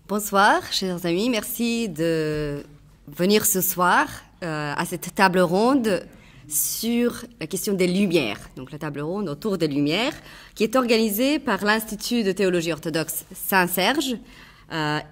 Bonsoir, chers amis. Merci de venir ce soir à cette table ronde sur la question des Lumières. Donc la table ronde autour des Lumières, qui est organisée par l'Institut de théologie orthodoxe Saint-Serge,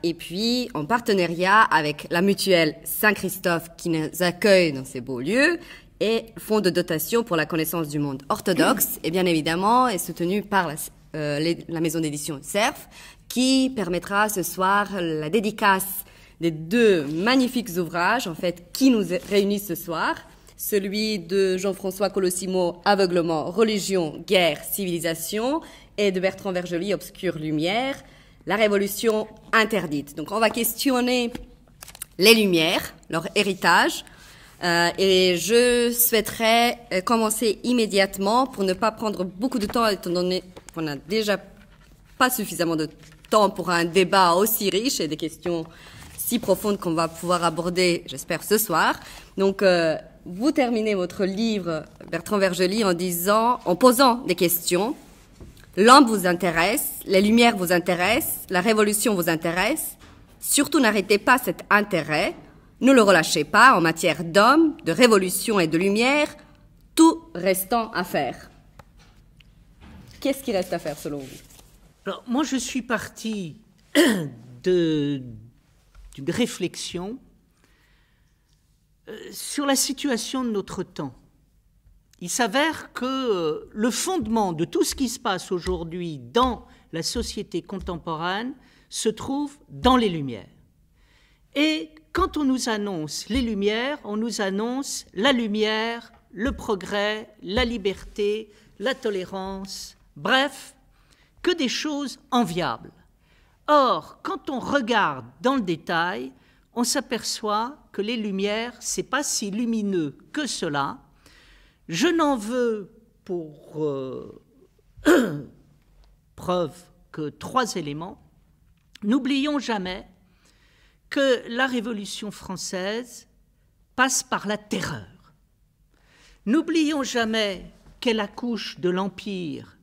et puis en partenariat avec la mutuelle Saint-Christophe qui nous accueille dans ces beaux lieux, et Fonds de dotation pour la connaissance du monde orthodoxe, et bien évidemment est soutenu par la maison d'édition Cerf, qui permettra ce soir la dédicace des deux magnifiques ouvrages, en fait, qui nous réunissent ce soir. Celui de Jean-François Colosimo, Aveuglement, religion, guerre, civilisation, et de Bertrand Vergely, Obscure lumière, la révolution interdite. Donc on va questionner les Lumières, leur héritage, et je souhaiterais commencer immédiatement pour ne pas prendre beaucoup de temps, étant donné qu'on n'a déjà pas suffisamment de temps pour un débat aussi riche et des questions si profondes qu'on va pouvoir aborder, j'espère, ce soir. Donc, vous terminez votre livre, Bertrand Vergely, en posant des questions. L'homme vous intéresse, les Lumières vous intéressent, la révolution vous intéresse. Surtout, n'arrêtez pas cet intérêt. Ne le relâchez pas en matière d'homme, de révolution et de lumière, tout restant à faire. Qu'est-ce qui reste à faire selon vous? Alors, moi, je suis parti d'une réflexion sur la situation de notre temps. Il s'avère que le fondement de tout ce qui se passe aujourd'hui dans la société contemporaine se trouve dans les Lumières. Et quand on nous annonce les Lumières, on nous annonce la lumière, le progrès, la liberté, la tolérance, bref, que des choses enviables. Or, quand on regarde dans le détail, on s'aperçoit que les Lumières, c'est pas si lumineux que cela. Je n'en veux pour preuve que 3 éléments. N'oublions jamais que la Révolution française passe par la terreur. N'oublions jamais qu'elle accouche de l'Empire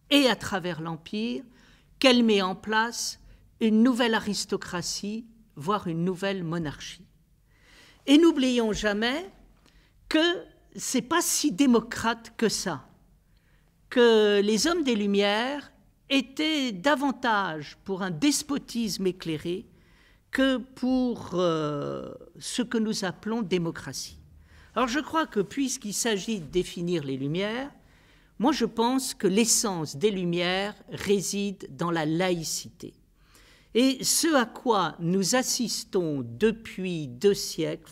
et à travers l'Empire, qu'elle met en place une nouvelle aristocratie, voire une nouvelle monarchie. Et n'oublions jamais que ce n'est pas si démocrate que ça, que les hommes des Lumières étaient davantage pour un despotisme éclairé que pour ce que nous appelons démocratie. Alors je crois que puisqu'il s'agit de définir les Lumières, moi je pense que l'essence des Lumières réside dans la laïcité. Et ce à quoi nous assistons depuis 2 siècles,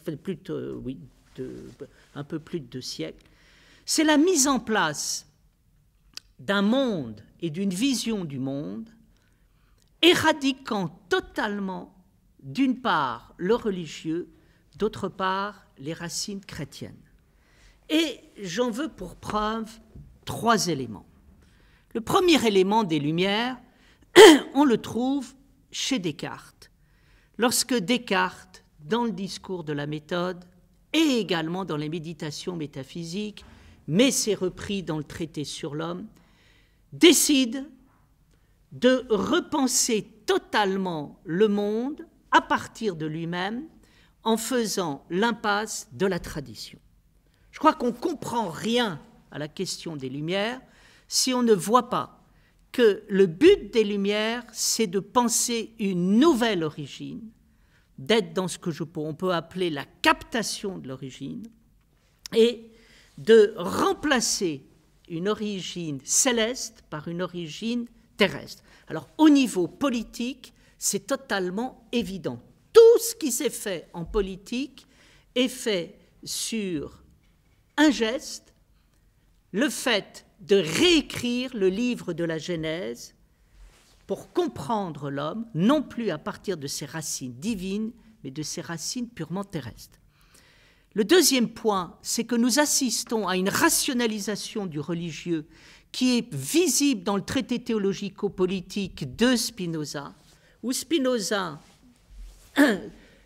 un peu plus de 2 siècles, c'est la mise en place d'un monde et d'une vision du monde éradiquant totalement, d'une part, le religieux, d'autre part, les racines chrétiennes. Et j'en veux pour preuve 3 éléments. Le premier élément des Lumières, on le trouve chez Descartes. Lorsque Descartes, dans le discours de la méthode et également dans les méditations métaphysiques, mais c'est repris dans le traité sur l'homme, décide de repenser totalement le monde à partir de lui-même en faisant l'impasse de la tradition. Je crois qu'on ne comprend rien à la question des Lumières si on ne voit pas que le but des Lumières, c'est de penser une nouvelle origine, d'être dans ce que on peut appeler la captation de l'origine, et de remplacer une origine céleste par une origine terrestre. Alors, au niveau politique, c'est totalement évident. Tout ce qui s'est fait en politique est fait sur un geste, le fait de réécrire le livre de la Genèse pour comprendre l'homme, non plus à partir de ses racines divines, mais de ses racines purement terrestres. Le deuxième point, c'est que nous assistons à une rationalisation du religieux qui est visible dans le traité théologico-politique de Spinoza, où Spinoza,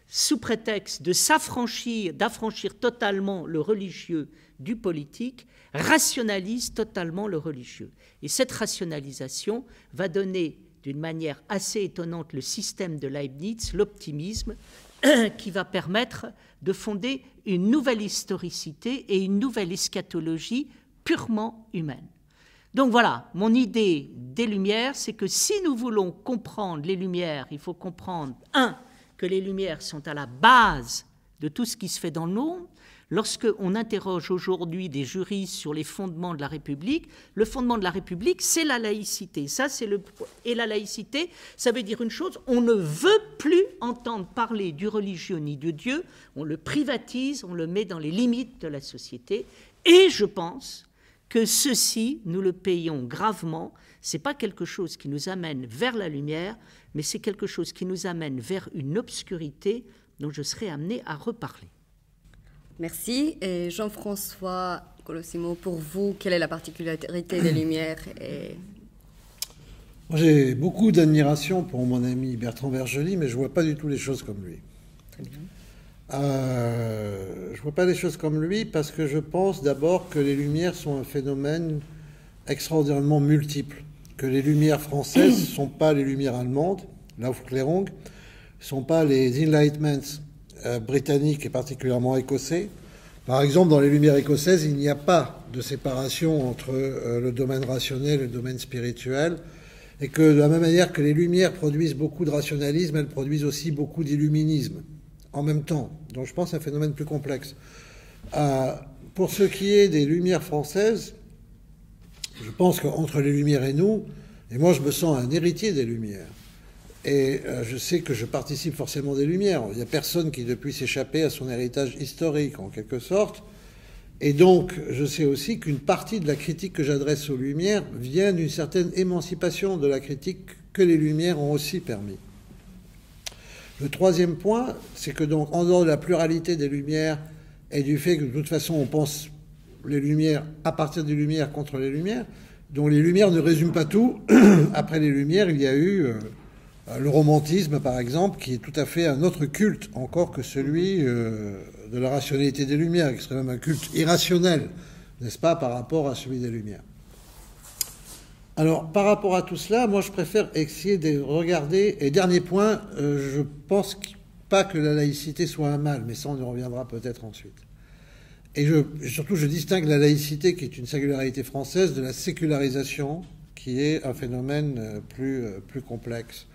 sous prétexte de d'affranchir totalement le religieux du politique, rationalise totalement le religieux. Et cette rationalisation va donner d'une manière assez étonnante le système de Leibniz, l'optimisme, qui va permettre de fonder une nouvelle historicité et une nouvelle eschatologie purement humaine. Donc voilà, mon idée des Lumières, c'est que si nous voulons comprendre les Lumières, il faut comprendre, que les Lumières sont à la base de tout ce qui se fait dans le monde. Lorsqu'on interroge aujourd'hui des juristes sur les fondements de la République, le fondement de la République, c'est la laïcité. Et la laïcité, ça veut dire une chose, on ne veut plus entendre parler du religieux ni de Dieu, on le privatise, on le met dans les limites de la société. Et je pense que ceci, nous le payons gravement. Ce n'est pas quelque chose qui nous amène vers la lumière, mais c'est quelque chose qui nous amène vers une obscurité dont je serai amené à reparler. Merci. Et Jean-François Colosimo, pour vous, quelle est la particularité des Lumières J'ai beaucoup d'admiration pour mon ami Bertrand Vergely, mais je ne vois pas du tout les choses comme lui. Très bien. Je ne vois pas les choses comme lui parce que je pense d'abord que les Lumières sont un phénomène extraordinairement multiple, que les Lumières françaises ne sont pas les Lumières allemandes, l'Aufklärung, ne sont pas les Enlightenments britanniques et particulièrement écossais. Par exemple, dans les Lumières écossaises, il n'y a pas de séparation entre le domaine rationnel et le domaine spirituel, et que de la même manière que les Lumières produisent beaucoup de rationalisme, elles produisent aussi beaucoup d'illuminisme en même temps. Donc je pense que c'est un phénomène plus complexe. Pour ce qui est des Lumières françaises, je pense qu'entre les Lumières et nous, et moi je me sens un héritier des Lumières, et je sais que je participe forcément des Lumières. Il n'y a personne qui depuis s'échapper à son héritage historique, en quelque sorte. Et donc, je sais aussi qu'une partie de la critique que j'adresse aux Lumières vient d'une certaine émancipation de la critique que les Lumières ont aussi permis. Le troisième point, c'est que donc, en dehors de la pluralité des Lumières et du fait que de toute façon on pense les Lumières à partir des Lumières contre les Lumières, dont les Lumières ne résument pas tout. Après les Lumières, il y a eu le romantisme, par exemple, qui est tout à fait un autre culte encore que celui de la rationalité des Lumières, qui serait même un culte irrationnel, n'est-ce pas, par rapport à celui des Lumières. Alors, par rapport à tout cela, moi, je préfère essayer de regarder... Et dernier point, je pense pas que la laïcité soit un mal, mais ça, on y reviendra peut-être ensuite. Et surtout, je distingue la laïcité, qui est une singularité française, de la sécularisation, qui est un phénomène plus complexe.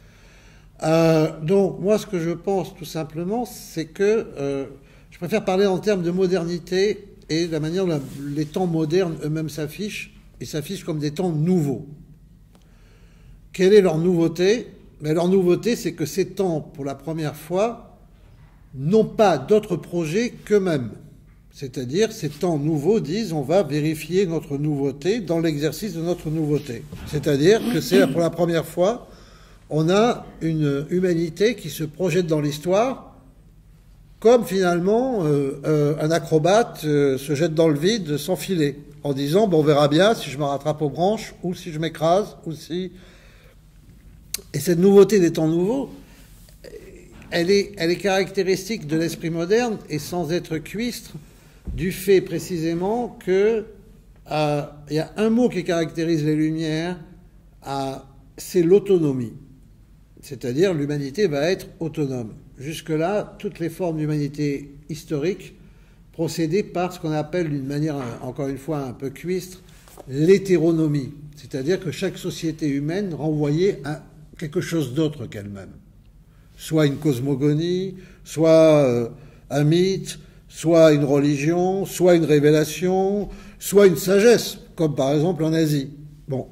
Donc, moi, ce que je pense, tout simplement, c'est que je préfère parler en termes de modernité et de la manière dont les temps modernes eux-mêmes s'affichent. Ils s'affichent comme des temps nouveaux. Quelle est leur nouveauté? Mais leur nouveauté, c'est que ces temps, pour la première fois, n'ont pas d'autre projet qu'eux-mêmes. C'est-à-dire, ces temps nouveaux disent on va vérifier notre nouveauté dans l'exercice de notre nouveauté. C'est-à-dire que c'est pour la première fois, on a une humanité qui se projette dans l'histoire comme finalement un acrobate se jette dans le vide sans filet, en disant bon, on verra bien si je me rattrape aux branches ou si je m'écrase ou si... Et cette nouveauté des temps nouveaux, elle est caractéristique de l'esprit moderne et sans être cuistre du fait précisément que il y a un mot qui caractérise les Lumières, c'est l'autonomie. C'est-à-dire l'humanité va être autonome. Jusque-là, toutes les formes d'humanité historique procédaient par ce qu'on appelle d'une manière, encore une fois, un peu cuistre, l'hétéronomie. C'est-à-dire que chaque société humaine renvoyait à quelque chose d'autre qu'elle-même. Soit une cosmogonie, soit un mythe, soit une religion, soit une révélation, soit une sagesse, comme par exemple en Asie. Bon.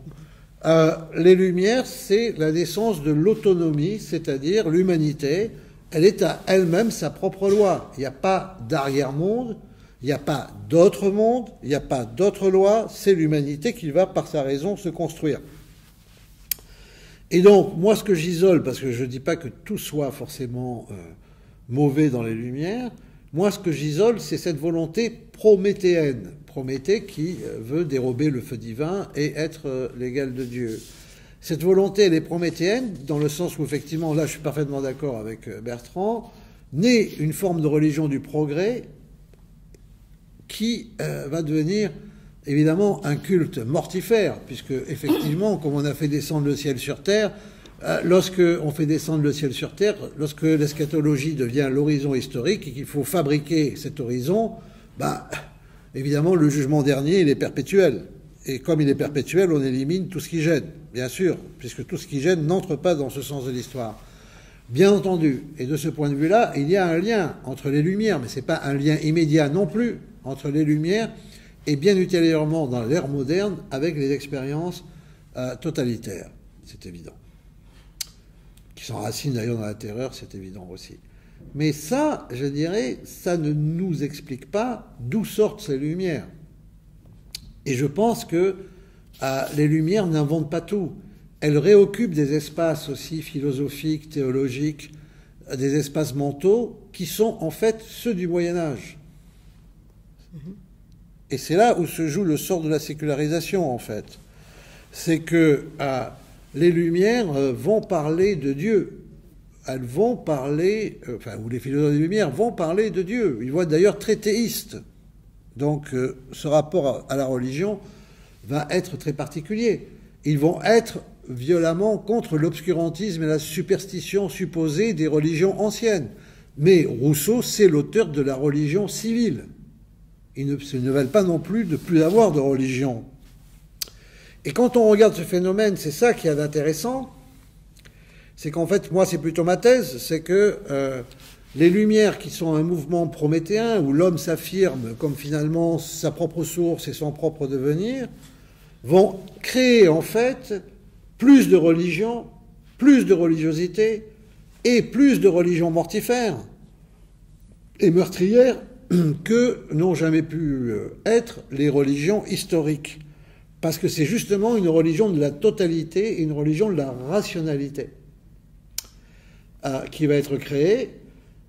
Les Lumières, c'est la naissance de l'autonomie, c'est-à-dire l'humanité, elle est à elle-même sa propre loi. Il n'y a pas d'arrière-monde, il n'y a pas d'autre monde, il n'y a pas d'autre loi, c'est l'humanité qui va, par sa raison, se construire. Et donc, moi, ce que j'isole, parce que je ne dis pas que tout soit forcément mauvais dans les Lumières, moi, ce que j'isole, c'est cette volonté prométhéenne. Prométhée qui veut dérober le feu divin et être l'égal de Dieu. Cette volonté, elle est prométhéenne, dans le sens où, effectivement, là, je suis parfaitement d'accord avec Bertrand, naît une forme de religion du progrès qui va devenir, évidemment, un culte mortifère, puisque, effectivement, comme on a fait descendre le ciel sur terre, lorsqu'on fait descendre le ciel sur terre, lorsque l'eschatologie devient l'horizon historique et qu'il faut fabriquer cet horizon, évidemment, le jugement dernier, il est perpétuel. Et comme il est perpétuel, on élimine tout ce qui gêne, bien sûr, puisque tout ce qui gêne n'entre pas dans ce sens de l'histoire. Bien entendu, et de ce point de vue-là, il y a un lien entre les Lumières, mais ce n'est pas un lien immédiat non plus entre les Lumières et bien ultérieurement dans l'ère moderne avec les expériences totalitaires, c'est évident. Qui s'enracinent d'ailleurs dans la terreur, c'est évident aussi. Mais ça, je dirais, ça ne nous explique pas d'où sortent ces Lumières. Et je pense que les Lumières n'inventent pas tout. Elles réoccupent des espaces aussi philosophiques, théologiques, des espaces mentaux qui sont en fait ceux du Moyen-Âge. Et c'est là où se joue le sort de la sécularisation, en fait. C'est que les Lumières vont parler de Dieu. Elles vont parler, ou les philosophes des Lumières vont parler de Dieu. Ils vont être d'ailleurs très théistes. Donc ce rapport à la religion va être très particulier. Ils vont être violemment contre l'obscurantisme et la superstition supposée des religions anciennes. Mais Rousseau, c'est l'auteur de la religion civile. Ils ne veulent pas non plus de plus avoir de religion. Et quand on regarde ce phénomène, c'est ça qui est intéressant, c'est qu'en fait, moi c'est plutôt ma thèse, c'est que les Lumières qui sont un mouvement prométhéen, où l'homme s'affirme comme finalement sa propre source et son propre devenir, vont créer en fait plus de religion, plus de religiosité et plus de religions mortifères et meurtrières que n'ont jamais pu être les religions historiques. Parce que c'est justement une religion de la totalité et une religion de la rationalité qui va être créée.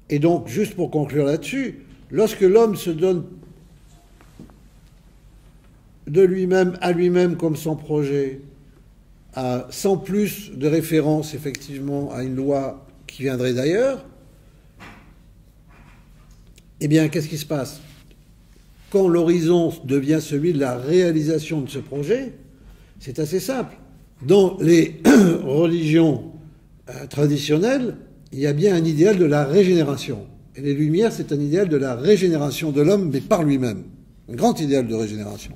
Et donc, juste pour conclure là-dessus, lorsque l'homme se donne de lui-même à lui-même comme son projet, sans plus de référence effectivement à une loi qui viendrait d'ailleurs, eh bien, qu'est-ce qui se passe? Quand l'horizon devient celui de la réalisation de ce projet, c'est assez simple. Dans les religions traditionnelles, il y a bien un idéal de la régénération. Et les Lumières, c'est un idéal de la régénération de l'homme, mais par lui-même. Un grand idéal de régénération.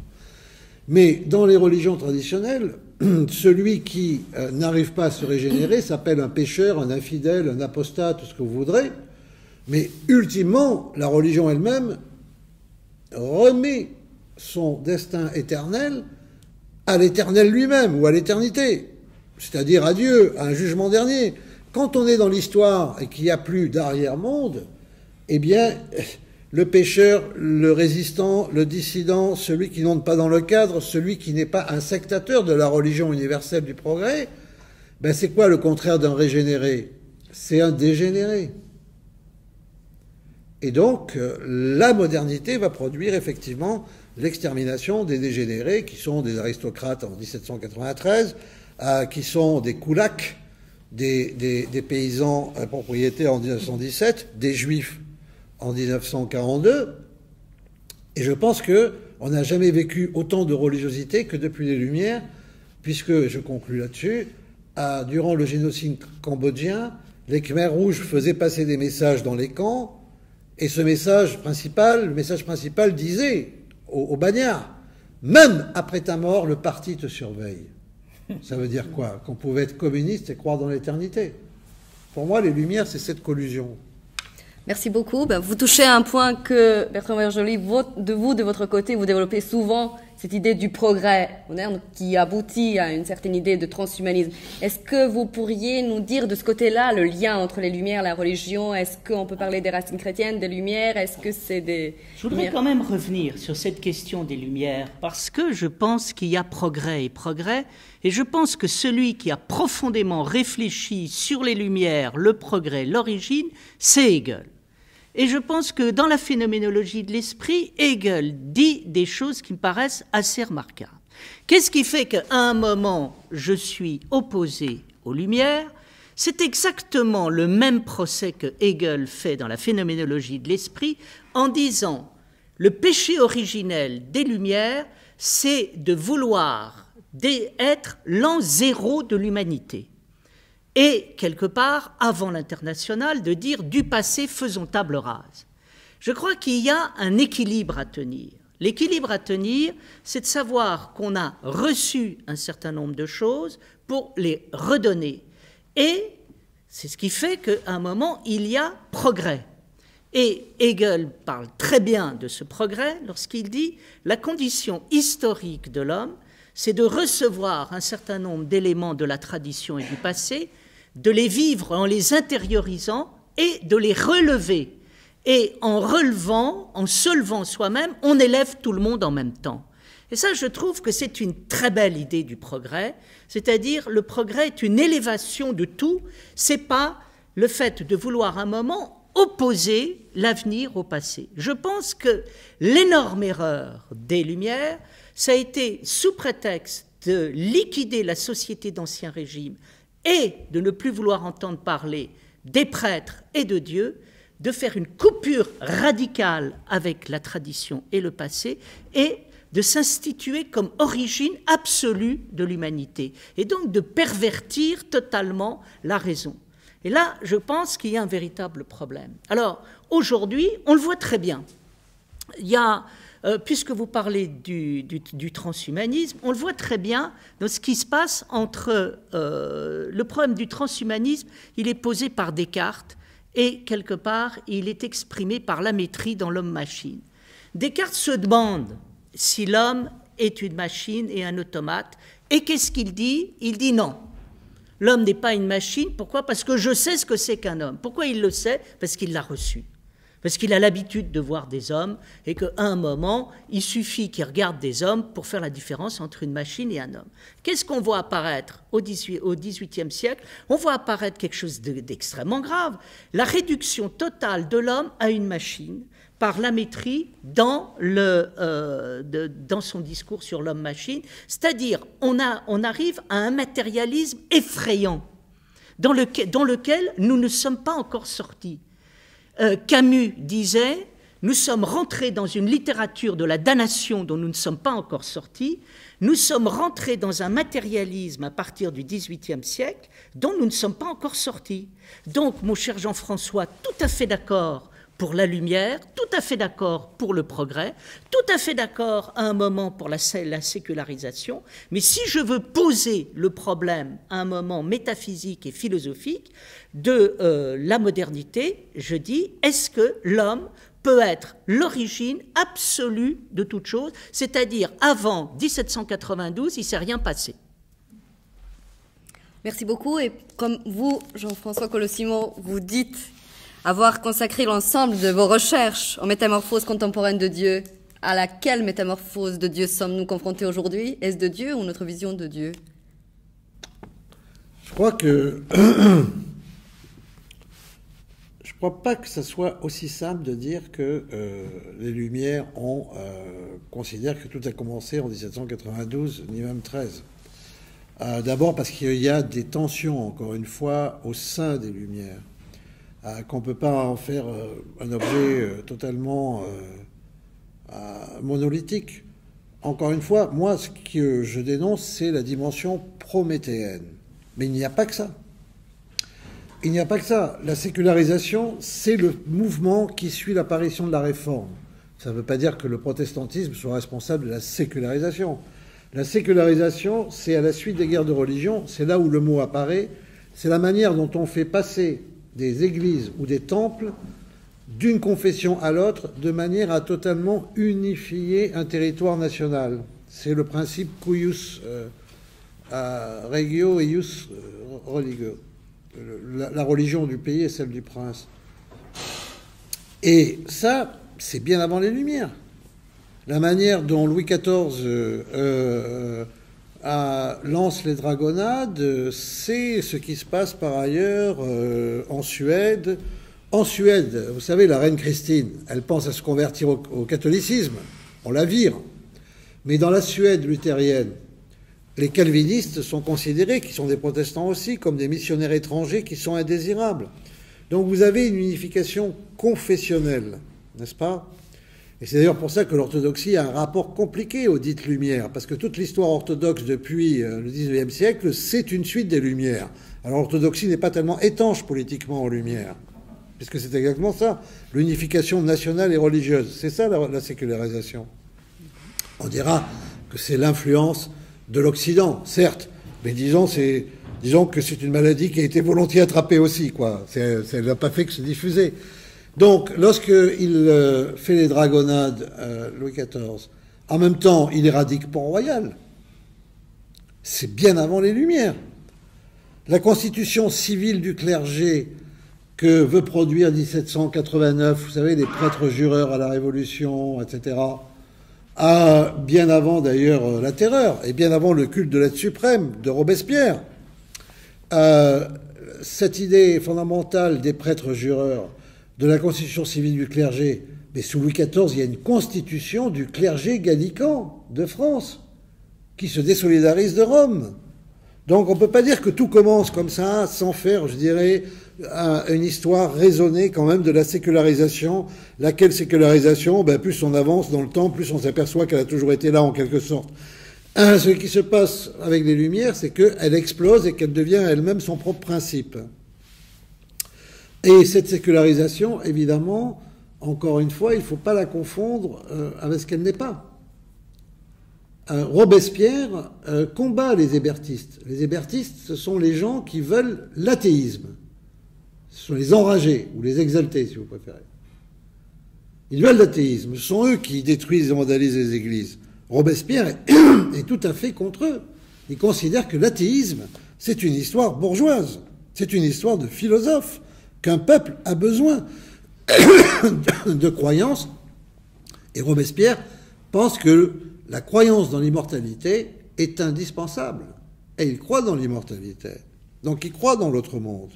Mais dans les religions traditionnelles, celui qui n'arrive pas à se régénérer s'appelle un pécheur, un infidèle, un apostat, tout ce que vous voudrez. Mais ultimement, la religion elle-même remet son destin éternel à l'éternel lui-même, ou à l'éternité, c'est-à-dire à Dieu, à un jugement dernier. Quand on est dans l'histoire et qu'il n'y a plus d'arrière-monde, eh bien, le pécheur, le résistant, le dissident, celui qui n'entre pas dans le cadre, celui qui n'est pas un sectateur de la religion universelle du progrès, ben c'est quoi le contraire d'un régénéré? C'est un dégénéré. Et donc, la modernité va produire effectivement l'extermination des dégénérés, qui sont des aristocrates en 1793, qui sont des koulaks, des paysans propriétaires en 1917, des juifs en 1942. Et je pense qu'on n'a jamais vécu autant de religiosité que depuis les Lumières, puisque, je conclus là-dessus, durant le génocide cambodgien, les Khmers rouges faisaient passer des messages dans les camps. Et ce message principal, le message principal disait aux bagnards, même après ta mort, le parti te surveille. Ça veut dire quoi? Qu'on pouvait être communiste et croire dans l'éternité. Pour moi, les Lumières, c'est cette collusion. Merci beaucoup. Vous touchez à un point que, Bertrand Vergely, de votre côté, vous développez souvent cette idée du progrès moderne qui aboutit à une certaine idée de transhumanisme. Est-ce que vous pourriez nous dire de ce côté-là le lien entre les Lumières, la religion? Est-ce qu'on peut parler des racines chrétiennes, des Lumières? Est-ce que c'est des... Je voudrais quand même revenir sur cette question des Lumières parce que je pense qu'il y a progrès, et je pense que celui qui a profondément réfléchi sur les Lumières, le progrès, l'origine, c'est Hegel. Et je pense que dans la phénoménologie de l'esprit, Hegel dit des choses qui me paraissent assez remarquables. Qu'est-ce qui fait qu'à un moment, je suis opposé aux Lumières? C'est exactement le même procès que Hegel fait dans la phénoménologie de l'esprit en disant le péché originel des Lumières, c'est de vouloir être l'an zéro de l'humanité. et quelque part, avant l'Internationale, de dire du passé, faisons table rase. Je crois qu'il y a un équilibre à tenir. L'équilibre à tenir, c'est de savoir qu'on a reçu un certain nombre de choses pour les redonner. Et c'est ce qui fait qu'à un moment, il y a progrès. Et Hegel parle très bien de ce progrès lorsqu'il dit « la condition historique de l'homme, c'est de recevoir un certain nombre d'éléments de la tradition et du passé, de les vivre en les intériorisant et de les relever. Et en relevant, en se levant soi-même, on élève tout le monde en même temps. » Et ça, je trouve que c'est une très belle idée du progrès, c'est-à-dire le progrès est une élévation de tout, c'est pas le fait de vouloir un moment opposer l'avenir au passé. Je pense que l'énorme erreur des Lumières, ça a été sous prétexte de liquider la société d'Ancien Régime et de ne plus vouloir entendre parler des prêtres et de Dieu, de faire une coupure radicale avec la tradition et le passé et de s'instituer comme origine absolue de l'humanité et donc de pervertir totalement la raison. Et là, je pense qu'il y a un véritable problème. Alors, aujourd'hui, on le voit très bien. Il y a, puisque vous parlez du transhumanisme, on le voit très bien dans ce qui se passe entre le problème du transhumanisme, il est posé par Descartes et quelque part, il est exprimé par la Métrie dans l'homme-machine. Descartes se demande si l'homme est une machine et un automate, et qu'est-ce qu'il dit? Il dit non. L'homme n'est pas une machine. Pourquoi? Parce que je sais ce que c'est qu'un homme. Pourquoi il le sait? Parce qu'il l'a reçu. Parce qu'il a l'habitude de voir des hommes et qu'à un moment, il suffit qu'il regarde des hommes pour faire la différence entre une machine et un homme. Qu'est-ce qu'on voit apparaître au XVIIIe siècle? On voit apparaître quelque chose d'extrêmement grave. La réduction totale de l'homme à une machine par la Métrie dans son discours sur l'homme-machine. C'est-à-dire, on arrive à un matérialisme effrayant dans lequel nous ne sommes pas encore sortis. Camus disait « Nous sommes rentrés dans une littérature de la damnation dont nous ne sommes pas encore sortis. Nous sommes rentrés dans un matérialisme à partir du XVIIIe siècle dont nous ne sommes pas encore sortis. » Donc, mon cher Jean-François, tout à fait d'accord pour la lumière, tout à fait d'accord pour le progrès, tout à fait d'accord à un moment pour la sécularisation, mais si je veux poser le problème à un moment métaphysique et philosophique de la modernité, je dis, est-ce que l'homme peut être l'origine absolue de toute chose, c'est-à-dire avant 1792, il ne s'est rien passé. Merci beaucoup, et comme vous, Jean-François Collot-Simon, vous dites avoir consacré l'ensemble de vos recherches en métamorphose contemporaine de Dieu, à laquelle métamorphose de Dieu sommes-nous confrontés aujourd'hui? Est-ce de Dieu ou notre vision de Dieu? Je crois que... Je ne crois pas que ce soit aussi simple de dire que les Lumières considèrent que tout a commencé en 1792, ni même 13. D'abord parce qu'il y a des tensions, encore une fois, au sein des Lumières. Qu'on ne peut pas en faire un objet totalement monolithique. Encore une fois, moi, ce que je dénonce, c'est la dimension prométhéenne. Mais il n'y a pas que ça. Il n'y a pas que ça. La sécularisation, c'est le mouvement qui suit l'apparition de la Réforme. Ça ne veut pas dire que le protestantisme soit responsable de la sécularisation. La sécularisation, c'est à la suite des guerres de religion, c'est là où le mot apparaît, c'est la manière dont on fait passer des églises ou des temples d'une confession à l'autre de manière à totalement unifier un territoire national. C'est le principe cuius regio et ius religio. La religion du pays est celle du prince. Et ça, c'est bien avant les Lumières. La manière dont Louis XIV lance les dragonnades, c'est ce qui se passe par ailleurs en Suède. En Suède, vous savez, la reine Christine, elle pense à se convertir au catholicisme. On la vire. Mais dans la Suède luthérienne, les calvinistes sont considérés, qui sont des protestants aussi, comme des missionnaires étrangers qui sont indésirables. Donc vous avez une unification confessionnelle, n'est-ce pas? Et c'est d'ailleurs pour ça que l'orthodoxie a un rapport compliqué aux dites Lumières, parce que toute l'histoire orthodoxe depuis le XIXe siècle, c'est une suite des Lumières. Alors l'orthodoxie n'est pas tellement étanche politiquement aux Lumières, puisque c'est exactement ça, l'unification nationale et religieuse. C'est ça la sécularisation. On dira que c'est l'influence de l'Occident, certes, mais disons que c'est une maladie qui a été volontiers attrapée aussi, quoi. Elle n'a pas fait que se diffuser. Donc, lorsqu'il fait les dragonnades, Louis XIV, en même temps, il éradique Port-Royal. C'est bien avant les Lumières. La constitution civile du clergé que veut produire 1789, vous savez, les prêtres jureurs à la Révolution, etc., bien avant d'ailleurs la Terreur, et bien avant le culte de l'être suprême de Robespierre, cette idée fondamentale des prêtres jureurs, de la constitution civile du clergé, mais sous Louis XIV, il y a une constitution du clergé gallican de France qui se désolidarise de Rome. Donc on ne peut pas dire que tout commence comme ça, sans faire, je dirais, une histoire raisonnée quand même de la sécularisation, laquelle sécularisation, plus on avance dans le temps, plus on s'aperçoit qu'elle a toujours été là en quelque sorte. Ce qui se passe avec les Lumières, c'est qu'elle explose et qu'elle devient elle-même son propre principe. Et cette sécularisation, évidemment, encore une fois, il ne faut pas la confondre avec ce qu'elle n'est pas. Robespierre combat les hébertistes. Les hébertistes, ce sont les gens qui veulent l'athéisme. Ce sont les enragés, ou les exaltés, si vous préférez. Ils veulent l'athéisme. Ce sont eux qui détruisent et vandalisent les églises. Robespierre est tout à fait contre eux. Il considère que l'athéisme, c'est une histoire bourgeoise. C'est une histoire de philosophe, qu'un peuple a besoin de croyances. Et Robespierre pense que la croyance dans l'immortalité est indispensable. Et il croit dans l'immortalité. Donc il croit dans l'autre monde.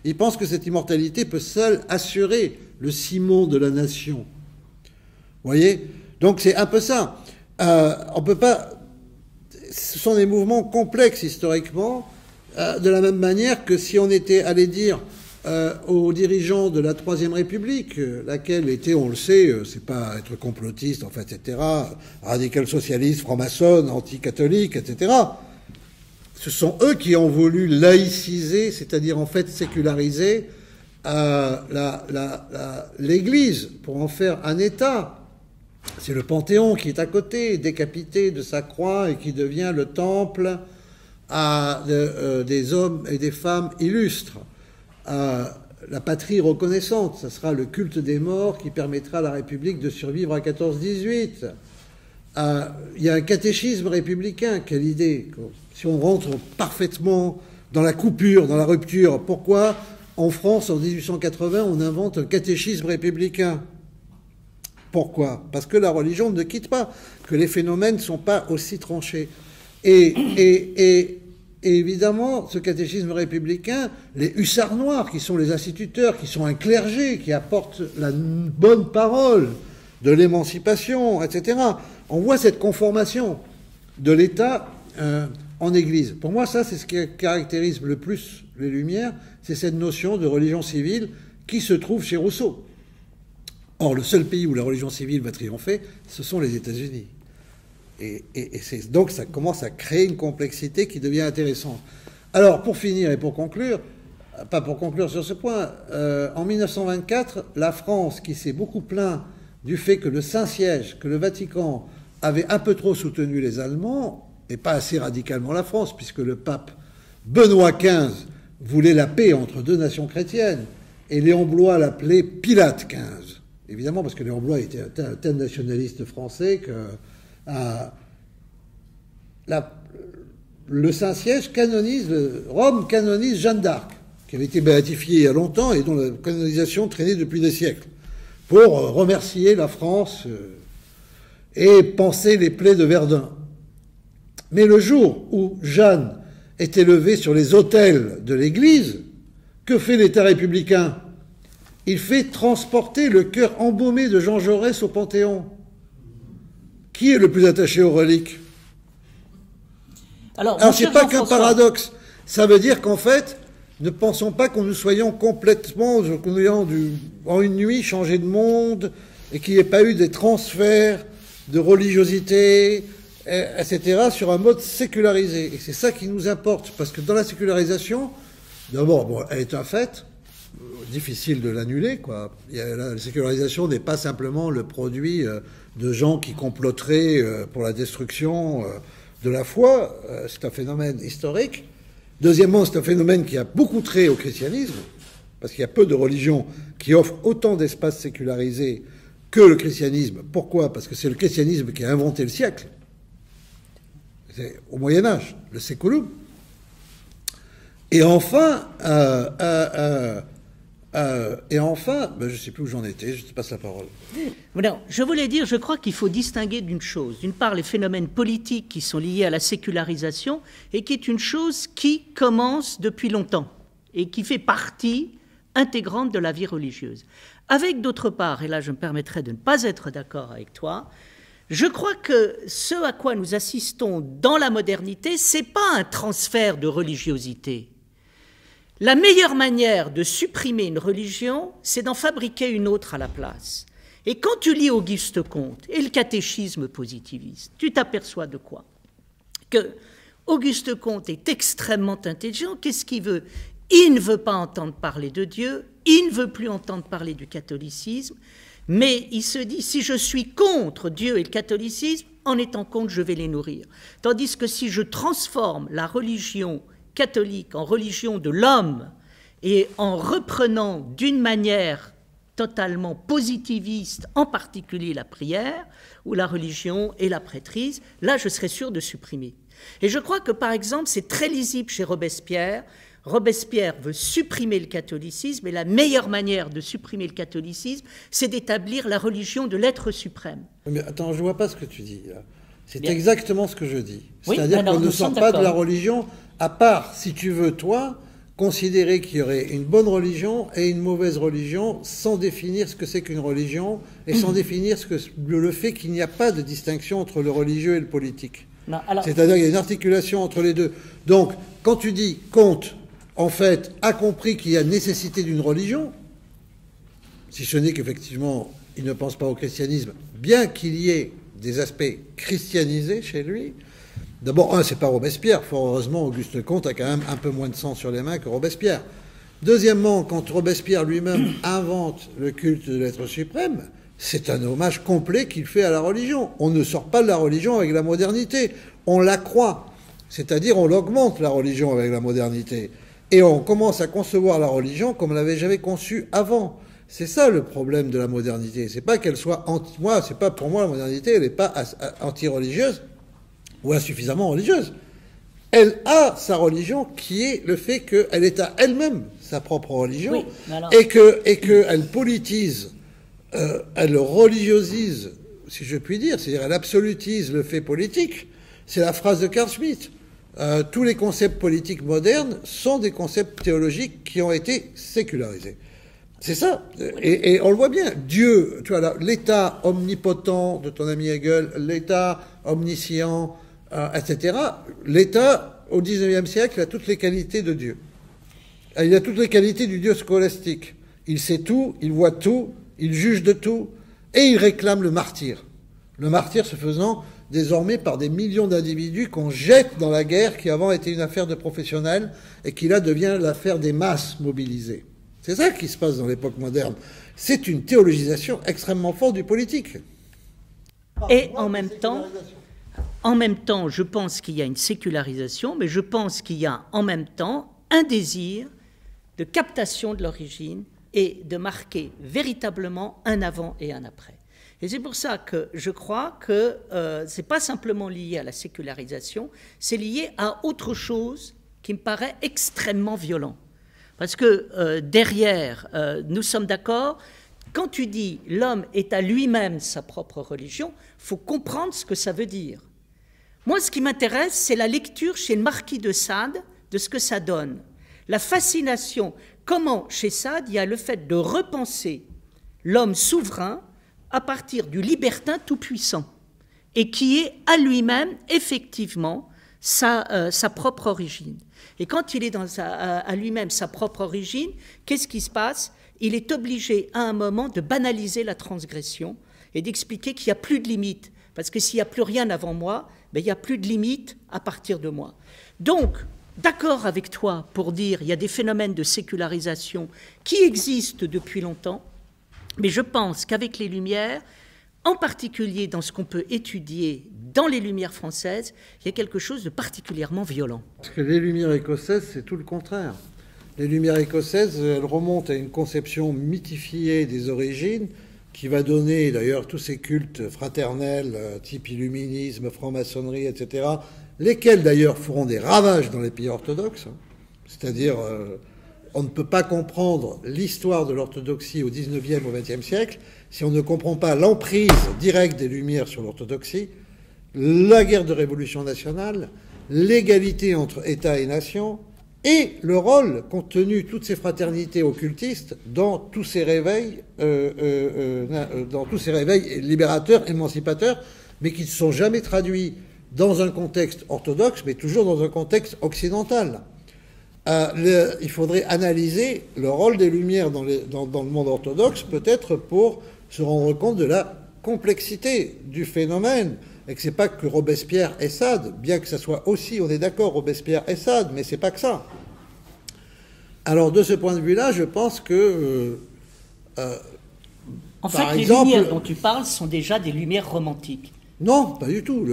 Il pense que cette immortalité peut seule assurer le ciment de la nation. Vous voyez ? Donc c'est un peu ça. On peut pas... Ce sont des mouvements complexes historiquement, de la même manière que si on était allé dire aux dirigeants de la Troisième République, laquelle était, on le sait, c'est pas être complotiste, enfin, etc., radical socialiste, franc-maçonne, anti-catholique, etc., ce sont eux qui ont voulu laïciser, c'est-à-dire en fait séculariser l'Église pour en faire un État. C'est le Panthéon qui est à côté, décapité de sa croix et qui devient le temple des hommes et des femmes illustres. La patrie reconnaissante, ça sera le culte des morts qui permettra à la République de survivre à 14-18. Il y a un catéchisme républicain, quelle idée. Si on rentre parfaitement dans la coupure, dans la rupture, pourquoi en France, en 1880, on invente un catéchisme républicain ? Pourquoi ? Parce que la religion ne quitte pas, que les phénomènes ne sont pas aussi tranchés. Et évidemment, ce catéchisme républicain, les hussards noirs, qui sont les instituteurs, qui sont un clergé, qui apportent la bonne parole de l'émancipation, etc., on voit cette conformation de l'État en Église. Pour moi, ça, c'est ce qui caractérise le plus les Lumières, c'est cette notion de religion civile qui se trouve chez Rousseau. Or, le seul pays où la religion civile va triompher, ce sont les États-Unis. Et donc, ça commence à créer une complexité qui devient intéressante. Alors, pour finir et pour conclure, pas pour conclure sur ce point, en 1924, la France, qui s'est beaucoup plaint du fait que le Saint-Siège, que le Vatican avait un peu trop soutenu les Allemands, et pas assez radicalement la France, puisque le pape Benoît XV voulait la paix entre deux nations chrétiennes, et Léon Bloy l'appelait Pilate XV. Évidemment, parce que Léon Bloy était un tel nationaliste français que le Saint-Siège Rome canonise Jeanne d'Arc, qui avait été béatifiée il y a longtemps et dont la canonisation traînait depuis des siècles, pour remercier la France et panser les plaies de Verdun. Mais le jour où Jeanne est élevée sur les autels de l'Église, que fait l'État républicain ? Il fait transporter le cœur embaumé de Jean Jaurès au Panthéon. Qui est le plus attaché aux reliques ? Alors c'est pas qu'un paradoxe. Ça veut dire qu'en fait, ne pensons pas qu'on nous soyons complètement, en une nuit, changés de monde, et qu'il n'y ait pas eu des transferts de religiosité, etc., sur un mode sécularisé. Et c'est ça qui nous importe, parce que dans la sécularisation, d'abord, bon, elle est un fait, difficile de l'annuler, quoi. La sécularisation n'est pas simplement le produit de gens qui comploteraient pour la destruction de la foi. C'est un phénomène historique. Deuxièmement, c'est un phénomène qui a beaucoup trait au christianisme, parce qu'il y a peu de religions qui offrent autant d'espace sécularisé que le christianisme. Pourquoi? Parce que c'est le christianisme qui a inventé le siècle. C'est au Moyen-Âge, le séculum. Et enfin, je ne sais plus où j'en étais, je te passe la parole. Non, je voulais dire, je crois qu'il faut distinguer d'une chose. D'une part, les phénomènes politiques qui sont liés à la sécularisation, et qui est une chose qui commence depuis longtemps, et qui fait partie intégrante de la vie religieuse. Avec d'autre part, et là je me permettrai de ne pas être d'accord avec toi, je crois que ce à quoi nous assistons dans la modernité, ce n'est pas un transfert de religiosité. La meilleure manière de supprimer une religion, c'est d'en fabriquer une autre à la place. Et quand tu lis Auguste Comte et le catéchisme positiviste, tu t'aperçois de quoi? Que Auguste Comte est extrêmement intelligent. Qu'est-ce qu'il veut? Il ne veut pas entendre parler de Dieu, il ne veut plus entendre parler du catholicisme, mais il se dit, si je suis contre Dieu et le catholicisme, en étant contre, je vais les nourrir. Tandis que si je transforme la religion catholique en religion de l'homme, et en reprenant d'une manière totalement positiviste, en particulier la prière, ou la religion et la prêtrise, là je serais sûr de supprimer. Et je crois que par exemple, c'est très lisible chez Robespierre. Robespierre veut supprimer le catholicisme, et la meilleure manière de supprimer le catholicisme, c'est d'établir la religion de l'être suprême. Mais attends, je ne vois pas ce que tu dis, là. C'est Bien. Exactement ce que je dis. Oui, c'est-à-dire qu'on ne sort pas de la d'accord. religion, à part, si tu veux, toi, considérer qu'il y aurait une bonne religion et une mauvaise religion, sans définir ce que c'est qu'une religion, et sans définir le fait qu'il n'y a pas de distinction entre le religieux et le politique. Non, alors, C'est-à-dire qu'il y a une articulation entre les deux. Donc, quand tu dis Comte, en fait, a compris qu'il y a nécessité d'une religion, si ce n'est qu'effectivement, il ne pense pas au christianisme, bien qu'il y ait des aspects christianisés chez lui. D'abord, c'est pas Robespierre. Fort heureusement, Auguste Comte a quand même un peu moins de sang sur les mains que Robespierre. Deuxièmement, quand Robespierre lui-même invente le culte de l'être suprême, c'est un hommage complet qu'il fait à la religion. On ne sort pas de la religion avec la modernité. On l'accroît. C'est-à-dire, on l'augmente, la religion, avec la modernité. Et on commence à concevoir la religion comme on l'avait jamais conçue avant. C'est ça le problème de la modernité. C'est pas qu'elle soit pour moi la modernité, elle n'est pas anti-religieuse ou insuffisamment religieuse. Elle a sa religion qui est le fait qu'elle est à elle-même sa propre religion, oui, alors... et qu'elle politise, elle religiosise, si je puis dire, c'est-à-dire elle absolutise le fait politique. C'est la phrase de Carl Schmitt. Tous les concepts politiques modernes sont des concepts théologiques qui ont été sécularisés. C'est ça. Et on le voit bien. Dieu, tu vois, l'État omnipotent de ton ami Hegel, l'État omniscient, etc. L'État, au XIXe siècle, a toutes les qualités de Dieu. Il a toutes les qualités du Dieu scolastique. Il sait tout, il voit tout, il juge de tout, et il réclame le martyr. Le martyr se faisant désormais par des millions d'individus qu'on jette dans la guerre qui avant était une affaire de professionnels et qui là devient l'affaire des masses mobilisées. C'est ça qui se passe dans l'époque moderne. C'est une théologisation extrêmement forte du politique. Et en même temps, je pense qu'il y a une sécularisation, mais je pense qu'il y a en même temps un désir de captation de l'origine et de marquer véritablement un avant et un après. Et c'est pour ça que je crois que ce n'est pas simplement lié à la sécularisation, c'est lié à autre chose qui me paraît extrêmement violent. Parce que derrière, nous sommes d'accord, quand tu dis l'homme est à lui-même sa propre religion, il faut comprendre ce que ça veut dire. Moi, ce qui m'intéresse, c'est la lecture chez le marquis de Sade de ce que ça donne. La fascination, comment chez Sade, il y a le fait de repenser l'homme souverain à partir du libertin tout-puissant, et qui est à lui-même, effectivement, sa propre origine. Et quand il est à lui-même sa propre origine, qu'est-ce qui se passe? il est obligé à un moment de banaliser la transgression et d'expliquer qu'il n'y a plus de limite. Parce que s'il n'y a plus rien avant moi, ben, il n'y a plus de limite à partir de moi. Donc, d'accord avec toi pour dire qu'il y a des phénomènes de sécularisation qui existent depuis longtemps, mais je pense qu'avec les Lumières, en particulier dans ce qu'on peut étudier dans les Lumières françaises, il y a quelque chose de particulièrement violent. Parce que les Lumières écossaises, c'est tout le contraire. Les Lumières écossaises, elles remontent à une conception mythifiée des origines qui va donner d'ailleurs tous ces cultes fraternels, type illuminisme, franc-maçonnerie, etc., lesquels d'ailleurs feront des ravages dans les pays orthodoxes. C'est-à-dire, on ne peut pas comprendre l'histoire de l'orthodoxie au XIXe, au XXe siècle si on ne comprend pas l'emprise directe des Lumières sur l'orthodoxie, la guerre de révolution nationale, l'égalité entre État et nation, et le rôle qu'ont tenu toutes ces fraternités occultistes dans tous ces réveils, libérateurs, émancipateurs, mais qui ne sont jamais traduits dans un contexte orthodoxe, mais toujours dans un contexte occidental. Il faudrait analyser le rôle des Lumières dans le monde orthodoxe, peut-être pour se rendre compte de la complexité du phénomène, et que c'est pas que Robespierre et Sade, bien que ça soit aussi, on est d'accord, Robespierre et Sade, mais c'est pas que ça. Alors de ce point de vue-là, je pense que en fait, les Lumières dont tu parles sont déjà des Lumières romantiques. Non, pas du tout.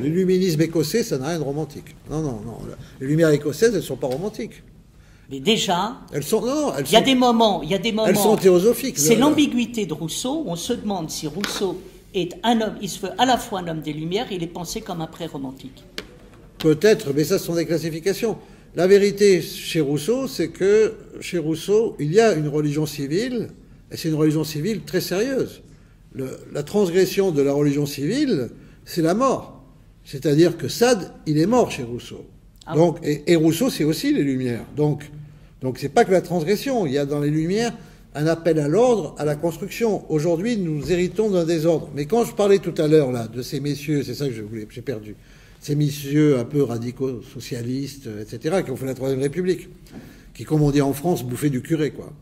L'illuminisme écossais, ça n'a rien de romantique. Non. Les Lumières écossaises, elles ne sont pas romantiques. Mais déjà, il y a des moments. Elles sont théosophiques. C'est l'ambiguïté de Rousseau. On se demande si Rousseau est un homme, il se veut à la fois un homme des Lumières, et il est pensé comme un pré-romantique. Peut-être, mais ça, ce sont des classifications. La vérité chez Rousseau, c'est que chez Rousseau, il y a une religion civile, et c'est une religion civile très sérieuse. La transgression de la religion civile, c'est la mort. C'est-à-dire que Sade, il est mort chez Rousseau. Ah donc, et Rousseau, c'est aussi les Lumières. Donc c'est pas que la transgression. Il y a dans les Lumières un appel à l'ordre, à la construction. Aujourd'hui, nous héritons d'un désordre. Mais quand je parlais tout à l'heure là de ces messieurs, c'est ça que j'ai perdu, ces messieurs un peu radicaux, socialistes, etc., qui ont fait la Troisième République, qui, comme on dit en France, bouffaient du curé, quoi.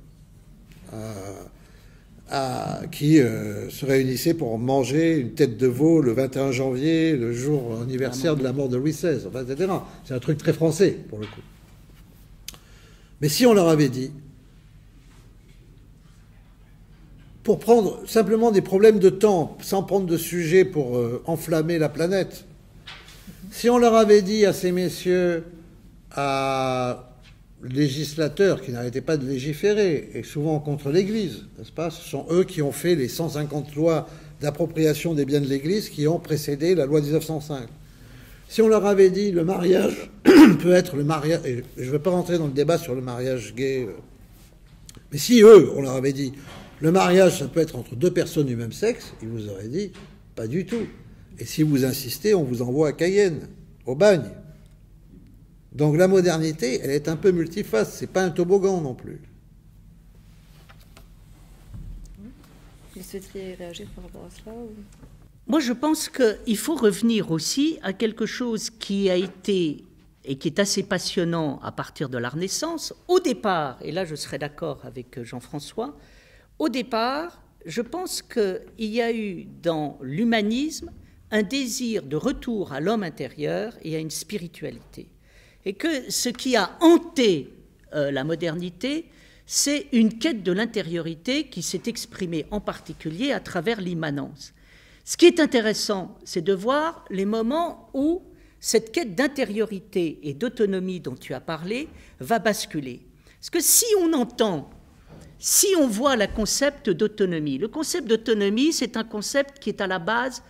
Qui se réunissaient pour manger une tête de veau le 21 janvier, le jour anniversaire de la mort de Louis XVI, enfin, etc. C'est un truc très français, pour le coup. Mais si on leur avait dit, pour prendre simplement des problèmes de temps, sans prendre de sujet pour enflammer la planète, si on leur avait dit à ces messieurs, à législateurs qui n'arrêtaient pas de légiférer, et souvent contre l'Église, n'est-ce pas? Ce sont eux qui ont fait les 150 lois d'appropriation des biens de l'Église qui ont précédé la loi 1905. Si on leur avait dit le mariage peut être le mariage, et je ne vais pas rentrer dans le débat sur le mariage gay, mais si eux, on leur avait dit le mariage, ça peut être entre deux personnes du même sexe, ils vous auraient dit pas du tout. Et si vous insistez, on vous envoie à Cayenne, au bagne. Donc la modernité, elle est un peu multiface, c'est pas un toboggan non plus. Vous souhaiteriez réagir par rapport à cela ou... Moi, je pense qu'il faut revenir aussi à quelque chose qui a été et qui est assez passionnant à partir de la Renaissance. Au départ, et là je serais d'accord avec Jean-François, au départ, je pense qu'il y a eu dans l'humanisme un désir de retour à l'homme intérieur et à une spiritualité. Et que ce qui a hanté la modernité, c'est une quête de l'intériorité qui s'est exprimée en particulier à travers l'immanence. Ce qui est intéressant, c'est de voir les moments où cette quête d'intériorité et d'autonomie dont tu as parlé va basculer. Parce que si on voit le concept d'autonomie, le concept d'autonomie, c'est un concept qui est à la base,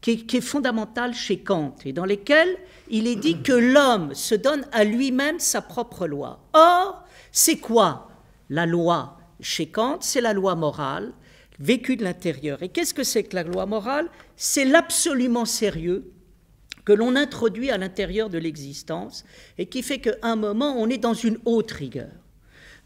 qui est fondamental chez Kant, et dans lequel il est dit que l'homme se donne à lui-même sa propre loi. Or, c'est quoi la loi chez Kant? C'est la loi morale, vécue de l'intérieur. Et qu'est-ce que c'est que la loi morale? C'est l'absolument sérieux que l'on introduit à l'intérieur de l'existence et qui fait qu'à un moment, on est dans une haute rigueur.